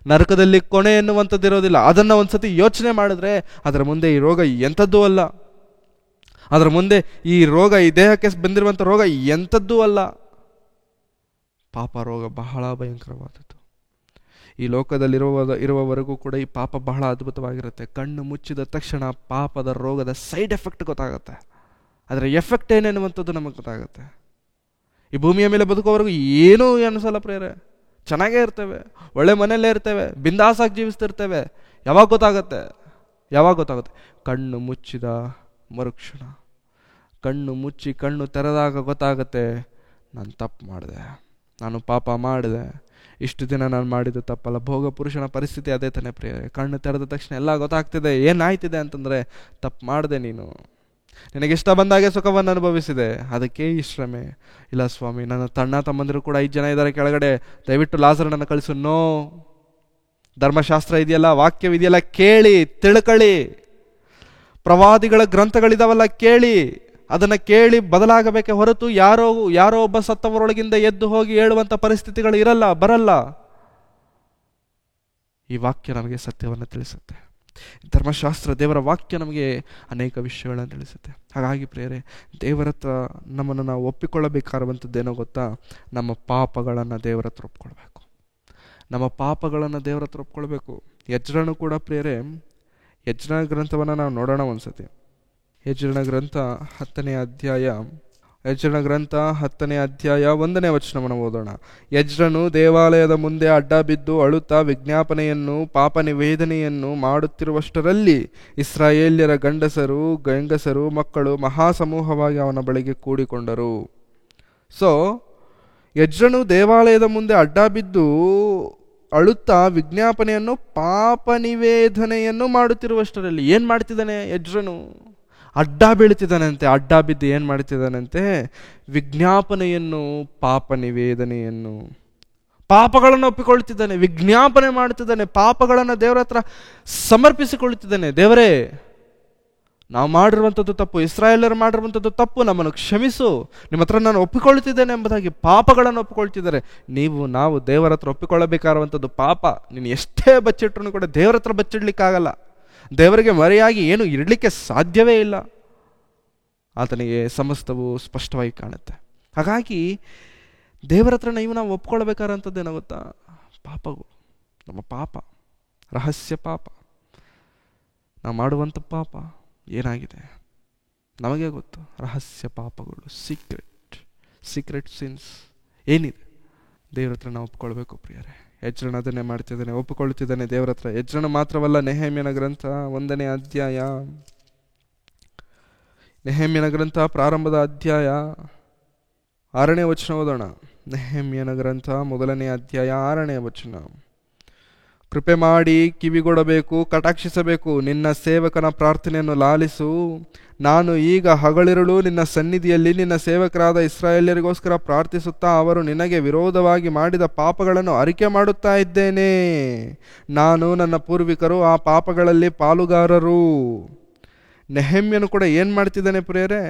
Speaker 1: ನರಕದಲ್ಲಿ ಕೊನೆ ಎನ್ನುವಂಥದ್ದು ಇರೋದಿಲ್ಲ. ಅದನ್ನು ಒಂದ್ಸತಿ ಯೋಚನೆ ಮಾಡಿದ್ರೆ ಅದರ ಮುಂದೆ ಈ ರೋಗ ಎಂಥದ್ದೂ ಅಲ್ಲ. ಅದರ ಮುಂದೆ ಈ ರೋಗ, ಈ ದೇಹಕ್ಕೆ ಬಂದಿರುವಂಥ ರೋಗ ಎಂಥದ್ದೂ ಅಲ್ಲ. ಪಾಪ ರೋಗ ಬಹಳ ಭಯಂಕರವಾದದ್ದು. ಈ ಲೋಕದಲ್ಲಿರುವವರೆಗೂ ಕೂಡ ಈ ಪಾಪ ಬಹಳ ಅದ್ಭುತವಾಗಿರುತ್ತೆ. ಕಣ್ಣು ಮುಚ್ಚಿದ ತಕ್ಷಣ ಪಾಪದ ರೋಗದ ಸೈಡ್ ಎಫೆಕ್ಟ್ ಗೊತ್ತಾಗುತ್ತೆ, ಅದರ ಎಫೆಕ್ಟ್ ಏನೆನ್ನುವಂಥದ್ದು ನಮಗೆ ಗೊತ್ತಾಗುತ್ತೆ. ಈ ಭೂಮಿಯ ಮೇಲೆ ಬದುಕೋವರೆಗೂ ಏನೂ ಅನಿಸಲ್ಲ ಪ್ರಿಯರೇ, ಚೆನ್ನಾಗೇ ಇರ್ತೇವೆ, ಒಳ್ಳೆ ಮನೆಯಲ್ಲೇ ಇರ್ತೇವೆ, ಬಿಂದಾಸಾಗಿ ಜೀವಿಸ್ತಿರ್ತೇವೆ. ಯಾವಾಗ ಗೊತ್ತಾಗುತ್ತೆ? ಕಣ್ಣು ಮುಚ್ಚಿದ ಮರುಕ್ಷಣ, ಕಣ್ಣು ಮುಚ್ಚಿ ಕಣ್ಣು ತೆರೆದಾಗ ಗೊತ್ತಾಗುತ್ತೆ, ನಾನು ತಪ್ಪು ಮಾಡಿದೆ, ನಾನು ಪಾಪ ಮಾಡಿದೆ, ಇಷ್ಟು ದಿನ ನಾನು ಮಾಡಿದ್ದು ತಪ್ಪಲ್ಲ. ಭೋಗ ಪುರುಷನ ಪರಿಸ್ಥಿತಿ ಅದೇ ತಾನೇ ಪ್ರಿಯರೇ. ಕಣ್ಣು ತೆರೆದ ತಕ್ಷಣ ಎಲ್ಲ ಗೊತ್ತಾಗ್ತಿದೆ. ಏನಾಯ್ತಿದೆ ಅಂತಂದರೆ, ತಪ್ಪು ಮಾಡಿದೆ, ನಿನಗಿಷ್ಟ ಬಂದಾಗೆ ಸುಖವನ್ನು ಅನುಭವಿಸಿದೆ, ಅದಕ್ಕೆ ಈ ಶ್ರಮೆ. ಇಲ್ಲ ಸ್ವಾಮಿ, ನನ್ನ ತಮ್ಮಂದಿರು ಕೂಡ 5 ಜನ ಇದ್ದಾರೆ ಕೆಳಗಡೆ, ದಯವಿಟ್ಟು ಲಾಜರನನ್ನು ಕಳಿಸು. ನೋ, ಧರ್ಮಶಾಸ್ತ್ರ ಇದೆಯಲ್ಲ, ವಾಕ್ಯವಿದೆಯಲ್ಲ, ಕೇಳಿ ತಿಳ್ಕೊಳ್ಳಿ. ಪ್ರವಾದಿಗಳ ಗ್ರಂಥಗಳಿದಾವಲ್ಲ, ಕೇಳಿ. ಅದನ್ನು ಕೇಳಿ ಬದಲಾಗಬೇಕೆ ಹೊರತು ಯಾರೋ ಒಬ್ಬ ಸತ್ತವರೊಳಗಿಂದ ಎದ್ದು ಹೋಗಿ ಹೇಳುವಂಥ ಪರಿಸ್ಥಿತಿಗಳು ಬರಲ್ಲ. ಈ ವಾಕ್ಯ ನಮಗೆ ಸತ್ಯವನ್ನು ತಿಳಿಸುತ್ತೆ. ಧರ್ಮಶಾಸ್ತ್ರ, ದೇವರ ವಾಕ್ಯ ನಮಗೆ ಅನೇಕ ವಿಷಯಗಳನ್ನು ತಿಳಿಸುತ್ತೆ. ಹಾಗಾಗಿ ಪ್ರಿಯರೇ, ದೇವರ ಹತ್ರ ನಮ್ಮನ್ನು ನಾವು ಒಪ್ಪಿಕೊಳ್ಳಬೇಕಾದಂಥದ್ದೇನೋ ಗೊತ್ತಾ? ನಮ್ಮ ಪಾಪಗಳನ್ನು ದೇವರ ಹತ್ರ ಒಪ್ಕೊಳ್ಬೇಕು. ಯಜ್ರನು ಕೂಡ ಪ್ರಿಯರೇ, ಯಜ್ರನ ಗ್ರಂಥವನ್ನು ನಾವು ನೋಡೋಣ ಒಂದ್ಸತಿ. ಯಜ್ರನ ಗ್ರಂಥ 10ನೇ ಅಧ್ಯಾಯ 1ನೇ ವಚನವನ್ನು ಓದೋಣ. ಯಜ್ರನು ದೇವಾಲಯದ ಮುಂದೆ ಅಡ್ಡ ಬಿದ್ದು ಅಳುತ್ತಾ ವಿಜ್ಞಾಪನೆಯನ್ನು, ಪಾಪ ನಿವೇದನೆಯನ್ನು ಮಾಡುತ್ತಿರುವಷ್ಟರಲ್ಲಿ ಇಸ್ರಾಯೇಲ್ಯರ ಗಂಡಸರು ಮಕ್ಕಳು ಮಹಾಸಮೂಹವಾಗಿ ಅವನ ಬಳಿಗೆ ಕೂಡಿಕೊಂಡರು. ಸೊ ಯಜ್ರನು ದೇವಾಲಯದ ಮುಂದೆ ಅಡ್ಡ ಬಿದ್ದು ಅಳುತ್ತಾ ವಿಜ್ಞಾಪನೆಯನ್ನು, ಪಾಪ ನಿವೇದನೆಯನ್ನು ಮಾಡುತ್ತಿರುವಷ್ಟರಲ್ಲಿ ಏನು ಮಾಡ್ತಿದ್ದಾನೆ ಯಜ್ರನು? ಅಡ್ಡ ಬೀಳ್ತಿದ್ದಾನಂತೆ. ಅಡ್ಡ ಬಿದ್ದು ಏನು ಮಾಡ್ತಿದ್ದಾನಂತೆ? ವಿಜ್ಞಾಪನೆಯನ್ನು, ಪಾಪ ನಿವೇದನೆಯನ್ನು, ಪಾಪಗಳನ್ನು ಒಪ್ಪಿಕೊಳ್ತಿದ್ದಾನೆ, ವಿಜ್ಞಾಪನೆ ಮಾಡ್ತಿದ್ದಾನೆ, ಪಾಪಗಳನ್ನು ದೇವರ ಹತ್ರ ಸಮರ್ಪಿಸಿಕೊಳ್ತಿದ್ದಾನೆ. ದೇವರೇ, ನಾವು ಮಾಡಿರುವಂಥದ್ದು ತಪ್ಪು, ಇಸ್ರಾಯೇಲರು ಮಾಡಿರುವಂಥದ್ದು ತಪ್ಪು, ನಮ್ಮನ್ನು ಕ್ಷಮಿಸು, ನಿಮ್ಮ ಹತ್ರ ನಾನು ಒಪ್ಪಿಕೊಳ್ತಿದ್ದೇನೆ ಎಂಬುದಾಗಿ ಪಾಪಗಳನ್ನು ಒಪ್ಪಿಕೊಳ್ತಿದ್ದಾರೆ. ನಾವು ದೇವರ ಹತ್ರ ಒಪ್ಪಿಕೊಳ್ಳಬೇಕಾಗಿರುವಂಥದ್ದು ಪಾಪ. ನೀನು ಎಷ್ಟೇ ಬಚ್ಚಿಟ್ರೂ ಕೂಡ ದೇವರ ಹತ್ರ ಬಚ್ಚಿಡ್ಲಿಕ್ಕಾಗಲ್ಲ. ದೇವರಿಗೆ ಮರೆಯಾಗಿ ಏನು ಇರಲಿಕ್ಕೆ ಸಾಧ್ಯವೇ ಇಲ್ಲ. ಆತನಿಗೆ ಸಮಸ್ತವು ಸ್ಪಷ್ಟವಾಗಿ ಕಾಣುತ್ತೆ. ಹಾಗಾಗಿ ದೇವರ ಹತ್ರ ನಾವು ಒಪ್ಕೊಳ್ಬೇಕಾದಂಥದ್ದು ಏನೋ ಗೊತ್ತಾ? ಪಾಪಗಳು, ನಮ್ಮ ಪಾಪ, ರಹಸ್ಯ ಪಾಪ, ನಾವು ಮಾಡುವಂಥ ಪಾಪ ಏನಾಗಿದೆ ನಮಗೆ ಗೊತ್ತು. ರಹಸ್ಯ ಪಾಪಗಳು, ಸೀಕ್ರೆಟ್ ಸಿನ್ಸ್ ಏನಿದೆ, ದೇವ್ರ ಹತ್ರ ನಾವು ಒಪ್ಕೊಳ್ಬೇಕು ಪ್ರಿಯರೇ. ಎಜ್ರನ ಅದನ್ನೇ ಮಾಡ್ತಿದ್ದಾನೆ, ಒಪ್ಪಿಕೊಳ್ತಿದ್ದಾನೆ ದೇವರ ಹತ್ರ. ಎಜ್ರನ ಮಾತ್ರವಲ್ಲ, ನೆಹೆಮ್ಯನ ಗ್ರಂಥ 1ನೇ ಅಧ್ಯಾಯ, ನೆಹೆಮ್ಯನ ಗ್ರಂಥ ಪ್ರಾರಂಭದ ಅಧ್ಯಾಯ 6ನೇ ವಚನ ಓದೋಣ. ನೆಹೆಮ್ಯನ ಗ್ರಂಥ 1ನೇ ಅಧ್ಯಾಯ 6ನೇ ವಚನ. ಕೃಪೆ ಮಾಡಿ ಕಿವಿಗೊಡಬೇಕು, ಕಟಾಕ್ಷಿಸಬೇಕು, ನಿನ್ನ ಸೇವಕನ ಪ್ರಾರ್ಥನೆಯನ್ನು ಲಾಲಿಸು. ನಾನು ಈಗ ಹಗಲಿರುಳು ನಿನ್ನ ಸನ್ನಿಧಿಯಲ್ಲಿ ನಿನ್ನ ಸೇವಕರಾದ ಇಸ್ರಾಯೇಲ್ಯರಿಗೋಸ್ಕರ ಪ್ರಾರ್ಥಿಸುತ್ತಾ ಅವರು ನಿನಗೆ ವಿರೋಧವಾಗಿ ಮಾಡಿದ ಪಾಪಗಳನ್ನು ಅರಿಕೆ ಮಾಡುತ್ತಾ ಇದ್ದೇನೆ. ನಾನು ನನ್ನ ಪೂರ್ವಿಕರು ಆ ಪಾಪಗಳಲ್ಲಿ ಪಾಲುಗಾರರು. ನೆಹೆಮ್ಯನು ಕೂಡ ಏನು ಮಾಡ್ತಿದ್ದಾನೆ ಪ್ರಿಯರೇ?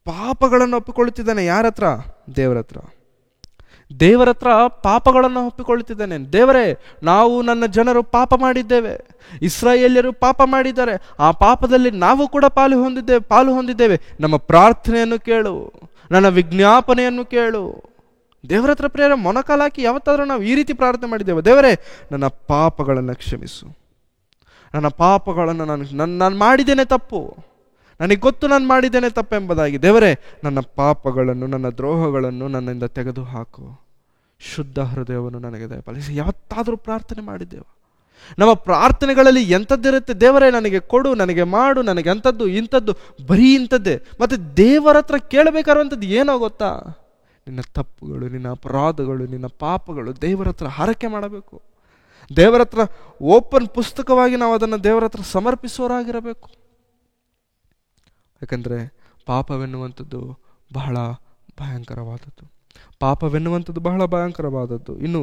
Speaker 1: ಪಾಪಗಳನ್ನು ಒಪ್ಪಿಕೊಳ್ಳುತ್ತಿದ್ದಾನೆ. ಯಾರ ಹತ್ರ? ದೇವರ ಹತ್ರ. ದೇವರ ಹತ್ರ ಪಾಪಗಳನ್ನು ಒಪ್ಪಿಕೊಳ್ಳುತ್ತಿದ್ದಾನೆ. ದೇವರೇ, ನಾವು ನನ್ನ ಜನರು ಪಾಪ ಮಾಡಿದ್ದೇವೆ, ಇಸ್ರಾಯೇಲ್ಯರು ಪಾಪ ಮಾಡಿದ್ದಾರೆ, ಆ ಪಾಪದಲ್ಲಿ ನಾವು ಕೂಡ ಪಾಲು ಹೊಂದಿದ್ದೇವೆ. ನಮ್ಮ ಪ್ರಾರ್ಥನೆಯನ್ನು ಕೇಳು, ನನ್ನ ವಿಜ್ಞಾಪನೆಯನ್ನು ಕೇಳು. ದೇವರ ಹತ್ರ ಪ್ರೇರ ಮೊಣಕಾಲಾಕಿ ಯಾವತ್ತಾದ್ರೂ ನಾವು ಈ ರೀತಿ ಪ್ರಾರ್ಥನೆ ಮಾಡಿದ್ದೇವೆ? ದೇವರೇ, ನನ್ನ ಪಾಪಗಳನ್ನು ಕ್ಷಮಿಸು, ನನ್ನ ಪಾಪಗಳನ್ನು ನಾನು ಮಾಡಿದ್ದೇನೆ ತಪ್ಪು, ನನಗೆ ಗೊತ್ತು ನಾನು ಮಾಡಿದ್ದೇನೆ ತಪ್ಪೆಂಬುದಾಗಿ. ದೇವರೇ, ನನ್ನ ಪಾಪಗಳನ್ನು, ನನ್ನ ದ್ರೋಹಗಳನ್ನು ನನ್ನಿಂದ ತೆಗೆದು ಹಾಕು, ಶುದ್ಧ ಹೃದಯವನ್ನು ನನಗೆ ದಯಪಾಲಿಸಿ. ಯಾವತ್ತಾದರೂ ಪ್ರಾರ್ಥನೆ ಮಾಡಿದ್ದೇವೆ? ನಮ್ಮ ಪ್ರಾರ್ಥನೆಗಳಲ್ಲಿ ಎಂಥದ್ದಿರುತ್ತೆ? ದೇವರೇ, ನನಗೆ ಕೊಡು, ನನಗೆ ಮಾಡು, ನನಗೆ ಅಂಥದ್ದು ಇಂಥದ್ದು, ಬರೀ ಇಂಥದ್ದೇ. ಮತ್ತು ದೇವರ ಹತ್ರ ಕೇಳಬೇಕಾರುವಂಥದ್ದು ಏನೋ ಗೊತ್ತಾ? ನಿನ್ನ ತಪ್ಪುಗಳು, ನಿನ್ನ ಅಪರಾಧಗಳು, ನಿನ್ನ ಪಾಪಗಳು ದೇವರ ಹತ್ರ ಹರಕೆ ಮಾಡಬೇಕು. ದೇವರ ಹತ್ರ ಓಪನ್ ಪುಸ್ತಕವಾಗಿ ನಾವು ಅದನ್ನು ದೇವರ ಹತ್ರ ಸಮರ್ಪಿಸುವವರಾಗಿರಬೇಕು. ಯಾಕಂದರೆ ಪಾಪವೆನ್ನುವಂಥದ್ದು ಬಹಳ ಭಯಂಕರವಾದದ್ದು. ಪಾಪವೆನ್ನುವಂಥದ್ದು ಬಹಳ ಭಯಂಕರವಾದದ್ದು. ಇನ್ನು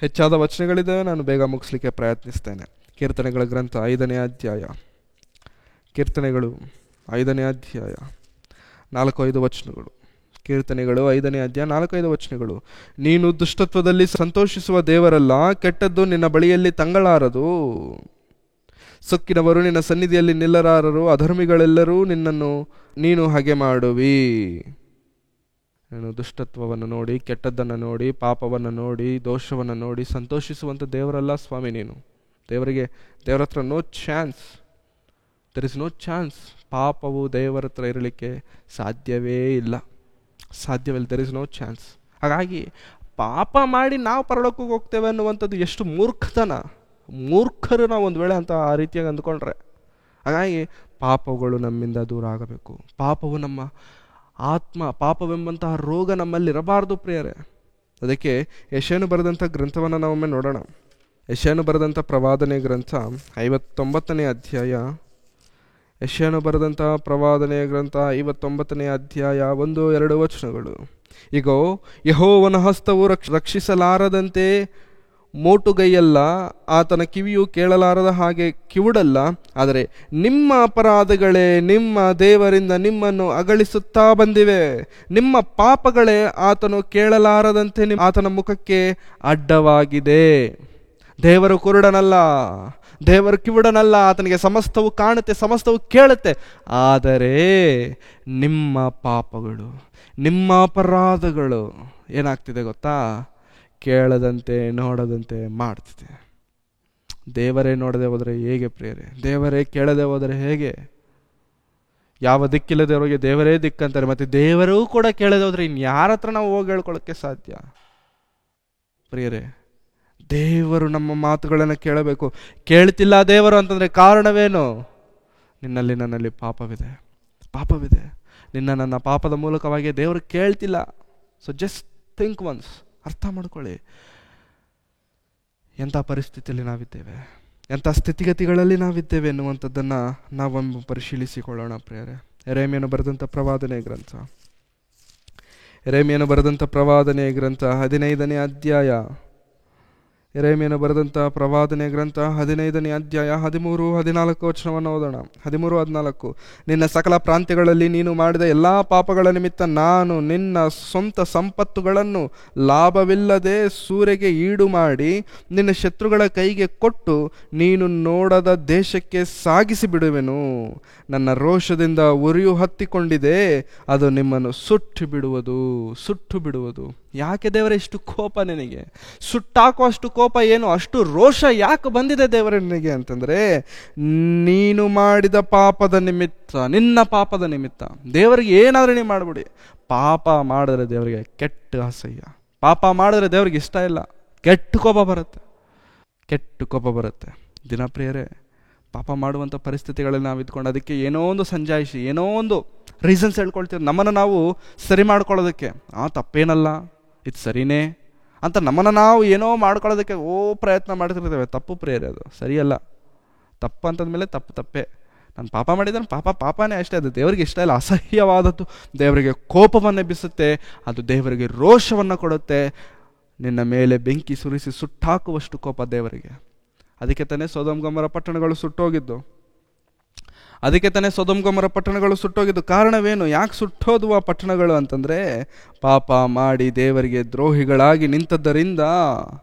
Speaker 1: ಹೆಚ್ಚಾದ ವಚನಗಳಿದ್ದಾವೆ, ನಾನು ಬೇಗ ಮುಗಿಸ್ಲಿಕ್ಕೆ ಪ್ರಯತ್ನಿಸ್ತೇನೆ. ಕೀರ್ತನೆಗಳ ಗ್ರಂಥ 5ನೇ ಅಧ್ಯಾಯ, ಕೀರ್ತನೆಗಳು 5ನೇ ಅಧ್ಯಾಯ 4-5 ವಚನಗಳು. ಕೀರ್ತನೆಗಳು 5ನೇ ಅಧ್ಯಾಯ 4-5 ವಚನಗಳು. ನೀನು ದುಷ್ಟತ್ವದಲ್ಲಿ ಸಂತೋಷಿಸುವ ದೇವರಲ್ಲ, ಕೆಟ್ಟದ್ದು ನಿನ್ನ ಬಳಿಯಲ್ಲಿ ತಂಗಳಾರದು. ಸೊಕ್ಕಿನವರು ನಿನ್ನ ಸನ್ನಿಧಿಯಲ್ಲಿ ನಿಲ್ಲರಾರರು, ಅಧರ್ಮಿಗಳೆಲ್ಲರೂ ನೀನು ಹಾಗೆ ಮಾಡುವಿ. ನೀನು ದುಷ್ಟತ್ವವನ್ನು ನೋಡಿ, ಕೆಟ್ಟದ್ದನ್ನು ನೋಡಿ, ಪಾಪವನ್ನು ನೋಡಿ, ದೋಷವನ್ನು ನೋಡಿ ಸಂತೋಷಿಸುವಂಥ ದೇವರಲ್ಲ ಸ್ವಾಮಿ ನೀನು. ದೇವರ ಹತ್ರ no chance, there is no chance. ಪಾಪವು ದೇವರ ಹತ್ರ ಇರಲಿಕ್ಕೆ ಸಾಧ್ಯವೇ ಇಲ್ಲ. There is no chance. ಹಾಗಾಗಿ ಪಾಪ ಮಾಡಿ ನಾವು ಪರಲೋಕಕ್ಕೆ ಹೋಗ್ತೇವೆ ಅನ್ನುವಂಥದ್ದು ಎಷ್ಟು ಮೂರ್ಖರು ನಾವು ಒಂದು ವೇಳೆ ಅಂತ ಆ ರೀತಿಯಾಗಿ ಅಂದ್ಕೊಂಡ್ರೆ. ಹಾಗಾಗಿ ಪಾಪಗಳು ನಮ್ಮಿಂದ ದೂರ ಆಗಬೇಕು. ಪಾಪವು ನಮ್ಮ ಪಾಪವೆಂಬಂತಹ ರೋಗ ನಮ್ಮಲ್ಲಿ ಇರಬಾರ್ದು ಪ್ರಿಯರೇ. ಅದಕ್ಕೆ ಯೆಶಾಯನು ಬರೆದಂಥ ಗ್ರಂಥವನ್ನು ನಾವೊಮ್ಮೆ ನೋಡೋಣ. ಯೆಶಾಯನು ಬರೆದಂಥ ಪ್ರವಾದನೆ ಗ್ರಂಥ 59ನೇ ಅಧ್ಯಾಯ. ಯೆಶಾಯನು ಬರೆದಂತಹ ಪ್ರವಾದನೆಯ ಗ್ರಂಥ 59ನೇ ಅಧ್ಯಾಯ 1-2 ವಚನಗಳು. ಇಗೋ, ಯೆಹೋವನ ಹಸ್ತವು ರಕ್ಷಿಸಲಾರದಂತೆ ಮೋಟುಗೈಯಲ್ಲ, ಆತನ ಕಿವಿಯು ಕೇಳಲಾರದ ಹಾಗೆ ಕಿವುಡಲ್ಲ. ಆದರೆ ನಿಮ್ಮ ಅಪರಾಧಗಳೇ ನಿಮ್ಮ ದೇವರಿಂದ ನಿಮ್ಮನ್ನು ಅಗಲಿಸುತ್ತಾ ಬಂದಿವೆ. ನಿಮ್ಮ ಪಾಪಗಳೇ ಆತನು ಕೇಳಲಾರದಂತೆ ಆತನ ಮುಖಕ್ಕೆ ಅಡ್ಡವಾಗಿದೆ. ದೇವರು ಕುರುಡನಲ್ಲ, ದೇವರು ಕಿವುಡನಲ್ಲ. ಆತನಿಗೆ ಸಮಸ್ತವು ಕಾಣುತ್ತೆ, ಸಮಸ್ತವು ಕೇಳುತ್ತೆ. ಆದರೆ ನಿಮ್ಮ ಪಾಪಗಳು, ನಿಮ್ಮ ಅಪರಾಧಗಳು ಏನಾಗ್ತಿದೆ ಗೊತ್ತಾ? ಕೇಳದಂತೆ ನೋಡದಂತೆ ಮಾಡ್ತಿದೆ. ದೇವರೇ ನೋಡದೆ ಹೋದರೆ ಹೇಗೆ ಪ್ರಿಯರೇ? ದೇವರೇ ಕೇಳದೆ ಹೋದರೆ ಹೇಗೆ? ಯಾವ ದಿಕ್ಕಿಲ್ಲದವರಿಗೆ ದೇವರೇ ದಿಕ್ಕಂತಾರೆ. ಮತ್ತು ದೇವರೂ ಕೂಡ ಕೇಳದೆ ಹೋದರೆ ಇನ್ಯಾರ ಹತ್ರ ನಾವು ಹೋಗಿ ಹೇಳ್ಕೊಳ್ಳೋಕ್ಕೆ ಸಾಧ್ಯ ಪ್ರಿಯರೇ? ದೇವರು ನಮ್ಮ ಮಾತುಗಳನ್ನು ಕೇಳಬೇಕು. ಕೇಳ್ತಿಲ್ಲ ದೇವರು ಅಂತಂದರೆ ಕಾರಣವೇನು? ನನ್ನಲ್ಲಿ ಪಾಪವಿದೆ. ನನ್ನ ಪಾಪದ ಮೂಲಕವಾಗಿ ದೇವರು ಕೇಳ್ತಿಲ್ಲ. ಸೊ ಜಸ್ಟ್ ಥಿಂಕ್ ಒನ್ಸ್, ಅರ್ಥ ಮಾಡ್ಕೊಳ್ಳಿ. ಎಂಥ ಪರಿಸ್ಥಿತಿಯಲ್ಲಿ ನಾವಿದ್ದೇವೆ, ಎಂಥ ಸ್ಥಿತಿಗತಿಗಳಲ್ಲಿ ನಾವಿದ್ದೇವೆ ಎನ್ನುವಂಥದ್ದನ್ನು ನಾವೊಮ್ಮೆ ಪರಿಶೀಲಿಸಿಕೊಳ್ಳೋಣ ಪ್ರಿಯರೇ. ಯೆರೆಮೀಯನು ಬರೆದಂಥ ಪ್ರವಾದನೆ ಗ್ರಂಥ 15ನೇ ಅಧ್ಯಾಯ. ಯೆರೆಮೀಯನು ಬರೆದಂಥ ಪ್ರವಾದನೆ ಗ್ರಂಥ 15ನೇ ಅಧ್ಯಾಯ 13-14 ವಚನವನ್ನು ಓದೋಣ. 13-14. ನಿನ್ನ ಸಕಲ ಪ್ರಾಂತ್ಯಗಳಲ್ಲಿ ನೀನು ಮಾಡಿದ ಎಲ್ಲ ಪಾಪಗಳ ನಿಮಿತ್ತ ನಾನು ನಿನ್ನ ಸ್ವಂತ ಸಂಪತ್ತುಗಳನ್ನು ಲಾಭವಿಲ್ಲದೆ ಸೂರೆಗೆ ಈಡು ಮಾಡಿ ನಿನ್ನ ಶತ್ರುಗಳ ಕೈಗೆ ಕೊಟ್ಟು ನೀನು ನೋಡದ ದೇಶಕ್ಕೆ ಸಾಗಿಸಿ ಬಿಡುವೆನು. ನನ್ನ ರೋಷದಿಂದ ಉರಿಯು ಹತ್ತಿಕೊಂಡಿದೆ, ಅದು ನಿಮ್ಮನ್ನು ಸುಟ್ಟು ಬಿಡುವುದು. ಯಾಕೆ ದೇವರೇ ಇಷ್ಟು ಕೋಪ ನಿನಗೆ? ಸುಟ್ಟಾಕುವಷ್ಟು ಕೋಪ ಏನು? ಅಷ್ಟು ರೋಷ ಯಾಕೆ ಬಂದಿದೆ ದೇವರ ನಿನಗೆ ಅಂತಂದರೆ, ನೀನು ಮಾಡಿದ ಪಾಪದ ನಿಮಿತ್ತ, ನಿನ್ನ ಪಾಪದ ನಿಮಿತ್ತ. ದೇವರಿಗೆ ಏನಾದರೂ ನೀವು ಮಾಡಿಬಿಡಿ, ಪಾಪ ಮಾಡಿದ್ರೆ ದೇವರಿಗೆ ಕೆಟ್ಟ ಅಸಹ್ಯ. ಪಾಪ ಮಾಡಿದ್ರೆ ದೇವರಿಗೆ ಇಷ್ಟ ಇಲ್ಲ. ಕೆಟ್ಟ ಕೋಪ ಬರುತ್ತೆ. ದಿನ ಪ್ರಿಯರೇ, ಪಾಪ ಮಾಡುವಂಥ ಪರಿಸ್ಥಿತಿಗಳಲ್ಲಿ ನಾವು ಇದ್ಕೊಂಡು ಅದಕ್ಕೆ ಏನೋ ಒಂದು ಸಂಜಾಯಿಸಿ, ಏನೋ ಒಂದು ರೀಸನ್ಸ್ ಹೇಳ್ಕೊಳ್ತೀವಿ ನಮ್ಮನ್ನು ನಾವು ಸರಿ ಮಾಡ್ಕೊಳ್ಳೋದಕ್ಕೆ. ತಪ್ಪೇನಲ್ಲ, ಇದು ಸರಿನೇ ಅಂತ ನಮ್ಮನ್ನು ನಾವು ಏನೋ ಮಾಡ್ಕೊಳ್ಳೋದಕ್ಕೆ ಪ್ರಯತ್ನ ಮಾಡ್ತಿರ್ತೇವೆ. ತಪ್ಪು ಪ್ರಿಯರೇ, ಅದು ಸರಿಯಲ್ಲ. ತಪ್ಪು ಅಂತಂದಮೇಲೆ ತಪ್ಪೇ. ನಾನು ಪಾಪ ಮಾಡಿದ್ರೆ ಪಾಪನೇ ಅಷ್ಟೇ. ಅದು ದೇವರಿಗೆ ಇಷ್ಟ ಇಲ್ಲ, ಅಸಹ್ಯವಾದದ್ದು, ದೇವರಿಗೆ ಕೋಪವನ್ನು ಎಬ್ಬಿಸುತ್ತೆ, ಅದು ದೇವರಿಗೆ ರೋಷವನ್ನು ಕೊಡುತ್ತೆ. ನಿನ್ನ ಮೇಲೆ ಬೆಂಕಿ ಸುರಿಸಿ ಸುಟ್ಟಾಕುವಷ್ಟು ಕೋಪ ದೇವರಿಗೆ. ಅದಕ್ಕೆ ತಾನೇ ಸೊದೋಮ್ ಗೊಮೋರ ಪಟ್ಟಣಗಳು ಸುಟ್ಟೋಗಿದ್ದು. ಕಾರಣವೇನು? ಯಾಕೆ ಸುಟ್ಟೋದು ಆ ಪಟ್ಟಣಗಳು ಅಂತಂದರೆ, ಪಾಪ ಮಾಡಿ ದೇವರಿಗೆ ದ್ರೋಹಿಗಳಾಗಿ ನಿಂತದ್ದರಿಂದ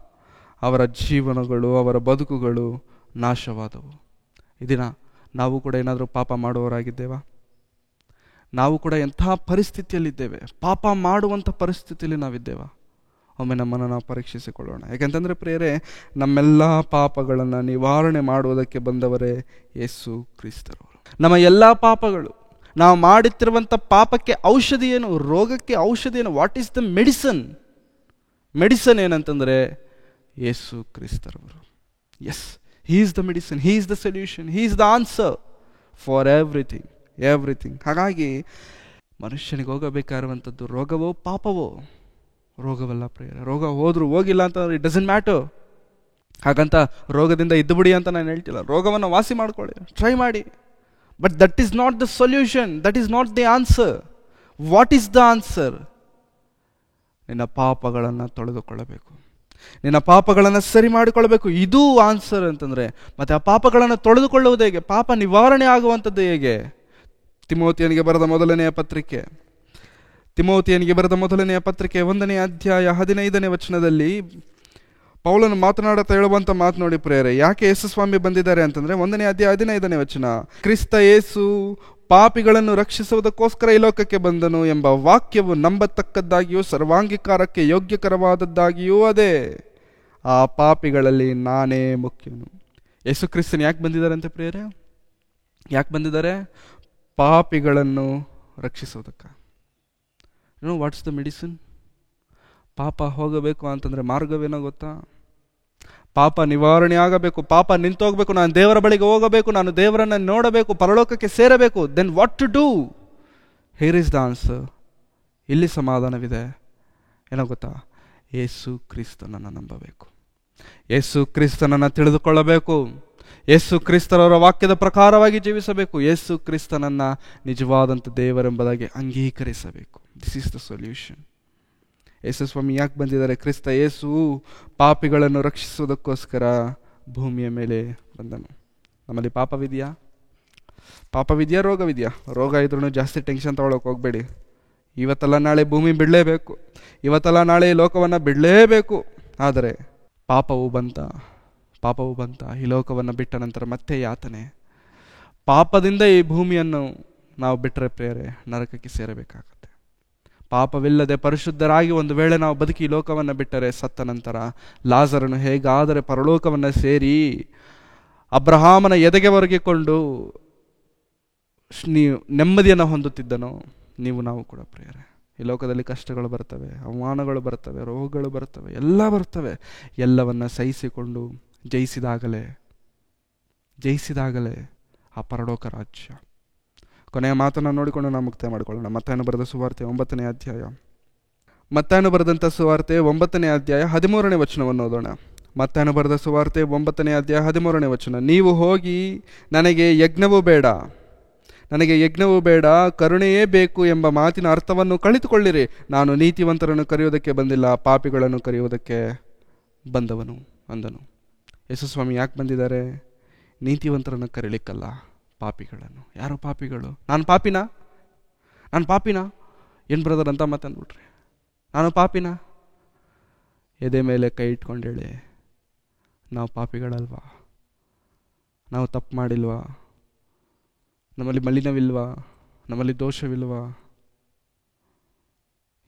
Speaker 1: ಅವರ ಜೀವನಗಳು, ಅವರ ಬದುಕುಗಳು ನಾಶವಾದವು. ಈ ದಿನ ನಾವು ಕೂಡ ಏನಾದರೂ ಪಾಪ ಮಾಡುವವರಾಗಿದ್ದೇವಾ? ನಾವು ಕೂಡ ಎಂತಹ ಪರಿಸ್ಥಿತಿಯಲ್ಲಿದ್ದೇವೆ? ಪಾಪ ಮಾಡುವಂಥ ಪರಿಸ್ಥಿತಿಯಲ್ಲಿ ನಾವಿದ್ದೇವಾ? ಒಮ್ಮೆ ನಮ್ಮನ್ನು ನಾವು ಪರೀಕ್ಷಿಸಿಕೊಳ್ಳೋಣ. ಯಾಕೆಂತಂದರೆ ಪ್ರಿಯರೇ, ನಮ್ಮೆಲ್ಲ ಪಾಪಗಳನ್ನು ನಿವಾರಣೆ ಮಾಡುವುದಕ್ಕೆ ಬಂದವರೇ ಯೇಸು ಕ್ರಿಸ್ತರವರು. ನಮ್ಮ ಎಲ್ಲ ಪಾಪಗಳು, ನಾವು ಮಾಡುತ್ತಿರುವಂಥ ಪಾಪಕ್ಕೆ ಔಷಧಿ ಏನು? ರೋಗಕ್ಕೆ ಔಷಧಿ ಏನು? ವಾಟ್ ಈಸ್ ದ ಮೆಡಿಸನ್ ಏನಂತಂದರೆ ಯೇಸು ಕ್ರಿಸ್ತರವರು. Yes, He is the medicine, He is the solution, He is the answer for everything. ಹಾಗಾಗಿ ಮನುಷ್ಯನಿಗೆ ಹೋಗಬೇಕಾಗಿರುವಂಥದ್ದು ರೋಗವೋ ಪಾಪವೋ? ರೋಗವಲ್ಲ ಪ್ರಿಯರೇ. ರೋಗ ಹೋದರೂ ಹೋಗಿಲ್ಲ ಅಂತಂದ್ರೆ ಇಟ್ ಡಸಂಟ್ ಮ್ಯಾಟರ್. ಹಾಗಂತ ರೋಗದಿಂದ ಇದ್ದು ಬಿಡಿ ಅಂತ ನಾನು ಹೇಳ್ತಿಲ್ಲ. ರೋಗವನ್ನು ವಾಸಿ ಮಾಡ್ಕೊಳ್ಳಿ, ಟ್ರೈ ಮಾಡಿ. But that is not the solution, that is not the answer. What is the answer? ನಿನ್ನ ಪಾಪಗಳನ್ನು ತೊಳೆದುಕೊಳ್ಳಬೇಕು, ನಿನ್ನ ಪಾಪಗಳನ್ನು ಸರಿ ಮಾಡಿಕೊಳ್ಬೇಕು. ಇದು ಆನ್ಸರ್ ಅಂತಂದರೆ, ಮತ್ತು ಆ ಪಾಪಗಳನ್ನು ತೊಳೆದುಕೊಳ್ಳುವುದು ಹೇಗೆ? ಪಾಪ ನಿವಾರಣೆ ಆಗುವಂಥದ್ದು ಹೇಗೆ? ತಿಮೋತಿಯನಿಗೆ ಬರೆದ ಮೊದಲನೆಯ ಪತ್ರಿಕೆ 1ನೇ ಅಧ್ಯಾಯ 15ನೇ ವಚನದಲ್ಲಿ ಪೌಲನು ಮಾತನಾಡುತ್ತಾ ಹೇಳುವಂಥ ಮಾತು ನೋಡಿ ಪ್ರಿಯರೇ. ಯಾಕೆ ಯೇಸುಸ್ವಾಮಿ ಬಂದಿದ್ದಾರೆ ಅಂತಂದರೆ 1ನೇ ಅಧ್ಯಾಯ 15ನೇ ವಚನ, ಕ್ರಿಸ್ತ ಯೇಸು ಪಾಪಿಗಳನ್ನು ರಕ್ಷಿಸುವುದಕ್ಕೋಸ್ಕರ ಈ ಲೋಕಕ್ಕೆ ಬಂದನು ಎಂಬ ವಾಕ್ಯವು ನಂಬತಕ್ಕದ್ದಾಗಿಯೂ ಸರ್ವಾಂಗೀಕಾರಕ್ಕೆ ಯೋಗ್ಯಕರವಾದದ್ದಾಗಿಯೂ ಅದೇ. ಆ ಪಾಪಿಗಳಲ್ಲಿ ನಾನೇ ಮುಖ್ಯನು. ಯೇಸು ಕ್ರಿಸ್ತನು ಯಾಕೆ ಬಂದಿದ್ದಾರೆ ಅಂತ ಪ್ರಿಯರೇ? ಯಾಕೆ ಬಂದಿದ್ದಾರೆ? ಪಾಪಿಗಳನ್ನು ರಕ್ಷಿಸೋದಕ್ಕೆ. What's the medicine? ಪಾಪ ಹೋಗಬೇಕು ಅಂತಂದರೆ ಮಾರ್ಗವೇನೋ ಗೊತ್ತಾ? ಪಾಪ ನಿವಾರಣೆ ಆಗಬೇಕು, ಪಾಪ ನಿಂತೋಗ್ಬೇಕು, ನಾನು ದೇವರ ಬಳಿಗೆ ಹೋಗಬೇಕು, ನಾನು ದೇವರನ್ನು ನೋಡಬೇಕು, ಪರಲೋಕಕ್ಕೆ ಸೇರಬೇಕು. Then what to do? Here is the answer. ಇಲ್ಲಿ ಸಮಾಧಾನವಿದೆ. ಏನೋ ಗೊತ್ತಾ? ಯೇಸು ಕ್ರಿಸ್ತನನ್ನು ನಂಬಬೇಕು, ಯೇಸು ಕ್ರಿಸ್ತನನ್ನು ತಿಳಿದುಕೊಳ್ಳಬೇಕು, ಯೇಸು ಕ್ರಿಸ್ತರವರ ವಾಕ್ಯದ ಪ್ರಕಾರವಾಗಿ ಜೀವಿಸಬೇಕು, ಯೇಸು ಕ್ರಿಸ್ತನನ್ನು ನಿಜವಾದಂಥ ದೇವರೆಂಬುದಾಗಿ ಅಂಗೀಕರಿಸಬೇಕು. This is the solution. ಯೇಸು ಸ್ವಾಮಿ ಯಾಕೆ ಬಂದಿದ್ದಾರೆ? ಕ್ರಿಸ್ತ ಯೇಸು ಪಾಪಿಗಳನ್ನು ರಕ್ಷಿಸುವುದಕ್ಕೋಸ್ಕರ ಭೂಮಿಯ ಮೇಲೆ ಬಂದನು. ನಮ್ಮಲ್ಲಿ ಪಾಪವಿದೆಯಾ? ರೋಗವಿದೆಯಾ? ರೋಗ ಇದ್ರೂ ಜಾಸ್ತಿ ಟೆನ್ಷನ್ ತಗೊಳಕ್ಕೆ ಹೋಗಬೇಡಿ. ಇವತ್ತಲ್ಲ ನಾಳೆ ಭೂಮಿ ಬಿಡಲೇಬೇಕು, ಇವತ್ತಲ್ಲ ನಾಳೆ ಲೋಕವನ್ನು ಬಿಡಲೇಬೇಕು. ಆದರೆ ಪಾಪವು ಬಂತ, ಈ ಲೋಕವನ್ನು ಬಿಟ್ಟ ನಂತರ ಮತ್ತೆ ಯಾತನೆ. ಪಾಪದಿಂದ ಈ ಭೂಮಿಯನ್ನು ನಾವು ಬಿಟ್ಟರೆ ಪ್ರಿಯರೇ ನರಕಕ್ಕೆ ಸೇರಬೇಕಾಗತ್ತೆ. ಪಾಪವಿಲ್ಲದೆ ಪರಿಶುದ್ಧರಾಗಿ ಒಂದು ವೇಳೆ ನಾವು ಬದುಕಿ ಈ ಲೋಕವನ್ನು ಬಿಟ್ಟರೆ ಸತ್ತ ನಂತರ ಲಾಜರನು ಹೇಗಾದರೆ ಪರಲೋಕವನ್ನು ಸೇರಿ ಅಬ್ರಹಾಮನ ಎದೆಗೆ ಒರಗಿಕೊಂಡು ನೆಮ್ಮದಿಯನ್ನು ಹೊಂದುತ್ತಿದ್ದನೋ, ನಾವು ಕೂಡ ಪ್ರಿಯರೇ ಈ ಲೋಕದಲ್ಲಿ ಕಷ್ಟಗಳು ಬರ್ತವೆ, ಅವಮಾನಗಳು ಬರ್ತವೆ, ರೋಗಗಳು ಬರ್ತವೆ, ಎಲ್ಲ ಬರ್ತವೆ. ಎಲ್ಲವನ್ನ ಸಹಿಸಿಕೊಂಡು ಜಯಿಸಿದಾಗಲೇ ಆ ಪರಲೋಕ ರಾಜ್ಯ. ಕೊನೆಯ ಮಾತನ್ನು ನೋಡಿಕೊಂಡು ನಾವು ಮುಕ್ತಾಯ ಮಾಡಿಕೊಳ್ಳೋಣ. ಮತ್ತಾಯನು ಬರೆದ ಸುವಾರ್ತೆ 9ನೇ ಅಧ್ಯಾಯ, ಮತ್ತಾಯನು ಬರೆದಂಥ ಸುವಾರ್ತೆ 9ನೇ ಅಧ್ಯಾಯ 13ನೇ ವಚನವನ್ನು ಓದೋಣ. ಮತ್ತಾಯನು ಬರೆದ ಸುವಾರ್ತೆ 9ನೇ ಅಧ್ಯಾಯ 13ನೇ ವಚನ, ನೀವು ಹೋಗಿ ನನಗೆ ಯಜ್ಞವೂ ಬೇಡ ಕರುಣೆಯೇ ಬೇಕು ಎಂಬ ಮಾತಿನ ಅರ್ಥವನ್ನು ಕಲಿತುಕೊಳ್ಳಿರಿ. ನಾನು ನೀತಿವಂತರನ್ನು ಕರೆಯುವುದಕ್ಕೆ ಬಂದಿಲ್ಲ, ಪಾಪಿಗಳನ್ನು ಕರೆಯುವುದಕ್ಕೆ ಬಂದವನು ಅಂದನು. ಯೇಸುಸ್ವಾಮಿ ಯಾಕೆ ಬಂದಿದ್ದಾರೆ? ನೀತಿವಂತರನ್ನು ಕರೀಲಿಕ್ಕಲ್ಲ, ಪಾಪಿಗಳನ್ನು. ಯಾರು ಪಾಪಿಗಳು? ನಾನು ಪಾಪಿನಾ ಏನು ಬ್ರದರ್ ಅಂತ ಮಾತಂದ್ಬಿಟ್ರಿ? ನಾನು ಪಾಪಿನಾ? ಎದೆ ಮೇಲೆ ಕೈ ಇಟ್ಕೊಂಡು ಹೇಳಿ, ನಾವು ಪಾಪಿಗಳಲ್ವಾ? ನಾವು ತಪ್ಪು ಮಾಡಿಲ್ವಾ? ನಮ್ಮಲ್ಲಿ ಮಲಿನವಿಲ್ವಾ? ನಮ್ಮಲ್ಲಿ ದೋಷವಿಲ್ವಾ?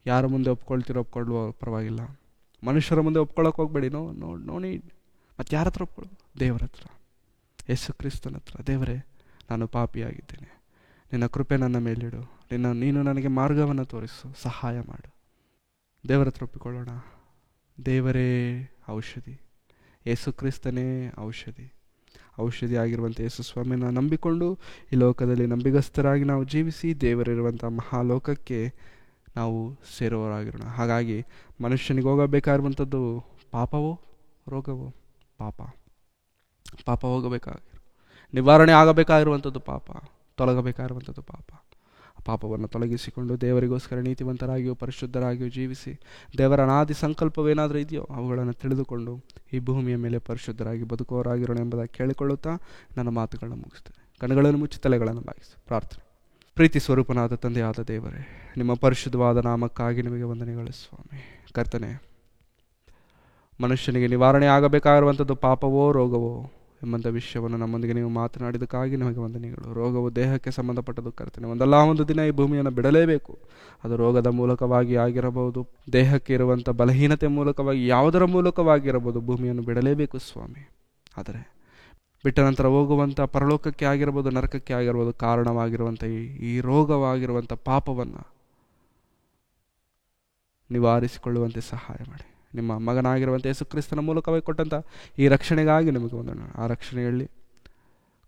Speaker 1: ಯಾರ ಮುಂದೆ ಒಪ್ಕೊಳ್ವ ಪರವಾಗಿಲ್ಲ, ಮನುಷ್ಯರ ಮುಂದೆ ಒಪ್ಕೊಳ್ಳೋಕೆ ಹೋಗ್ಬೇಡಿ. No need. ಮತ್ತು ಯಾರ ಹತ್ರ ಒಪ್ಕೊಳ್ಳೋದು? ದೇವರ ಹತ್ರ, ಯೇಸು ಕ್ರಿಸ್ತನ ಹತ್ರ. ದೇವರೇ, ನಾನು ಪಾಪಿಯಾಗಿದ್ದೇನೆ, ನಿನ್ನ ಕೃಪೆ ನನ್ನ ಮೇಲಿಡು, ನೀನು ನನಗೆ ಮಾರ್ಗವನ್ನು ತೋರಿಸು, ಸಹಾಯ ಮಾಡು. ದೇವರ ಹತ್ರ ಒಪ್ಪಿಕೊಳ್ಳೋಣ. ದೇವರೇ ಔಷಧಿ. ಯೇಸು ಕ್ರಿಸ್ತನೇ ಔಷಧಿ ಆಗಿರುವಂಥ ಯೇಸು ಸ್ವಾಮಿನ ನಂಬಿಕೊಂಡು ಈ ಲೋಕದಲ್ಲಿ ನಂಬಿಗಸ್ತರಾಗಿ ನಾವು ಜೀವಿಸಿ ದೇವರಿರುವಂಥ ಮಹಾಲೋಕಕ್ಕೆ ನಾವು ಸೇರುವವರಾಗಿರೋಣ. ಹಾಗಾಗಿ ಮನುಷ್ಯನಿಗೆ ಹೋಗಬೇಕಾಗಿರುವಂಥದ್ದು ಪಾಪವೋ ರೋಗವೋ? ಪಾಪ ಹೋಗಬೇಕಾಗಿರೋ, ನಿವಾರಣೆ ಆಗಬೇಕಾಗಿರುವಂಥದ್ದು ಪಾಪ, ತೊಲಗಬೇಕಾಗಿರುವಂಥದ್ದು ಪಾಪವನ್ನು ತೊಲಗಿಸಿಕೊಂಡು ದೇವರಿಗೋಸ್ಕರ ನೀತಿವಂತರಾಗಿಯೂ ಪರಿಶುದ್ಧರಾಗಿಯೂ ಜೀವಿಸಿ ದೇವರ ಅನಾದಿ ಸಂಕಲ್ಪವೇನಾದರೂ ಇದೆಯೋ ಅವುಗಳನ್ನು ತಿಳಿದುಕೊಂಡು ಈ ಭೂಮಿಯ ಮೇಲೆ ಪರಿಶುದ್ಧರಾಗಿ ಬದುಕುವವರಾಗಿರೋಣ ಎಂಬುದಾಗಿ ಕೇಳಿಕೊಳ್ಳುತ್ತಾ ನನ್ನ ಮಾತುಗಳನ್ನು ಮುಗಿಸ್ತೇನೆ. ಕಣ್ಣುಗಳನ್ನು ಮುಚ್ಚಿ ತಲೆಗಳನ್ನು ಬಾಗಿಸಿ ಪ್ರಾರ್ಥನೆ. ಪ್ರೀತಿ ಸ್ವರೂಪನಾದ ತಂದೆಯಾದ ದೇವರೇ, ನಿಮ್ಮ ಪರಿಶುದ್ಧವಾದ ನಾಮಕ್ಕಾಗಿ ನಿಮಗೆ ವಂದನೆಗಳು ಸ್ವಾಮಿ. ಕರ್ತನೆ, ಮನುಷ್ಯನಿಗೆ ನಿವಾರಣೆ ಆಗಬೇಕಾಗಿರುವಂಥದ್ದು ಪಾಪವೋ ರೋಗವೋ ಎಂಬಂಥ ವಿಷಯವನ್ನು ನಮ್ಮೊಂದಿಗೆ ನೀವು ಮಾತನಾಡಿದಕ್ಕಾಗಿ ನಿಮಗೆ ವಂದನೆಗಳು. ರೋಗವು ದೇಹಕ್ಕೆ ಸಂಬಂಧಪಟ್ಟದ್ದು ಕರ್ತನೆ. ಒಂದಲ್ಲ ಒಂದು ದಿನ ಈ ಭೂಮಿಯನ್ನು ಬಿಡಲೇಬೇಕು. ಅದು ರೋಗದ ಮೂಲಕವಾಗಿ ಆಗಿರಬಹುದು, ದೇಹಕ್ಕೆ ಇರುವಂಥ ಬಲಹೀನತೆ ಮೂಲಕವಾಗಿ, ಯಾವುದರ ಮೂಲಕವಾಗಿರಬಹುದು, ಭೂಮಿಯನ್ನು ಬಿಡಲೇಬೇಕು ಸ್ವಾಮಿ. ಆದರೆ ಬಿಟ್ಟ ನಂತರ ಹೋಗುವಂಥ ಪರಲೋಕಕ್ಕೆ ಆಗಿರ್ಬೋದು, ನರಕಕ್ಕೆ ಆಗಿರ್ಬೋದು, ಕಾರಣವಾಗಿರುವಂಥ ಈ ರೋಗವಾಗಿರುವಂಥ ಪಾಪವನ್ನು ನಿವಾರಿಸಿಕೊಳ್ಳುವಂತೆ ಸಹಾಯ ಮಾಡಿ. ನಿಮ್ಮ ಮಗನಾಗಿರುವಂಥ ಯೇಸು ಕ್ರಿಸ್ತನ ಮೂಲಕವಾಗಿ ಕೊಟ್ಟಂಥ ಈ ರಕ್ಷಣೆಗಾಗಿ ನಿಮಗೆ ವಂದನೆ. ಆ ರಕ್ಷಣೆಯಲ್ಲಿ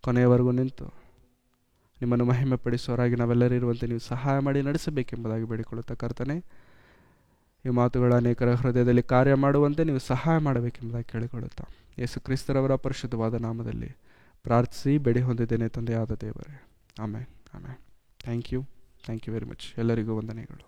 Speaker 1: ಕೊನೆಯವರೆಗೂ ನಿಂತು ನಿಮ್ಮನ್ನು ಮಹಿಮೆ ಪಡಿಸುವವರಾಗಿ ನಾವೆಲ್ಲರೂ ಇರುವಂತೆ ನೀವು ಸಹಾಯ ಮಾಡಿ ನಡೆಸಬೇಕೆಂಬುದಾಗಿ ಬೇಡಿಕೊಳ್ಳುತ್ತಾ ಕರ್ತನೆ, ಈ ಮಾತುಗಳ ಅನೇಕರ ಹೃದಯದಲ್ಲಿ ಕಾರ್ಯ ಮಾಡುವಂತೆ ನೀವು ಸಹಾಯ ಮಾಡಬೇಕೆಂಬುದಾಗಿ ಕೇಳಿಕೊಳ್ಳುತ್ತಾ ಯೇಸು ಕ್ರಿಸ್ತರವರ ಪರಿಶುದ್ಧವಾದ ನಾಮದಲ್ಲಿ ಪ್ರಾರ್ಥಿಸಿ ಬೇಡಿ ಹೊಂದಿದ್ದೇನೆ ತಂದೆಯಾದ ದೇವರೇ. Amen. Thank you very much. ಎಲ್ಲರಿಗೂ ವಂದನೆಗಳು.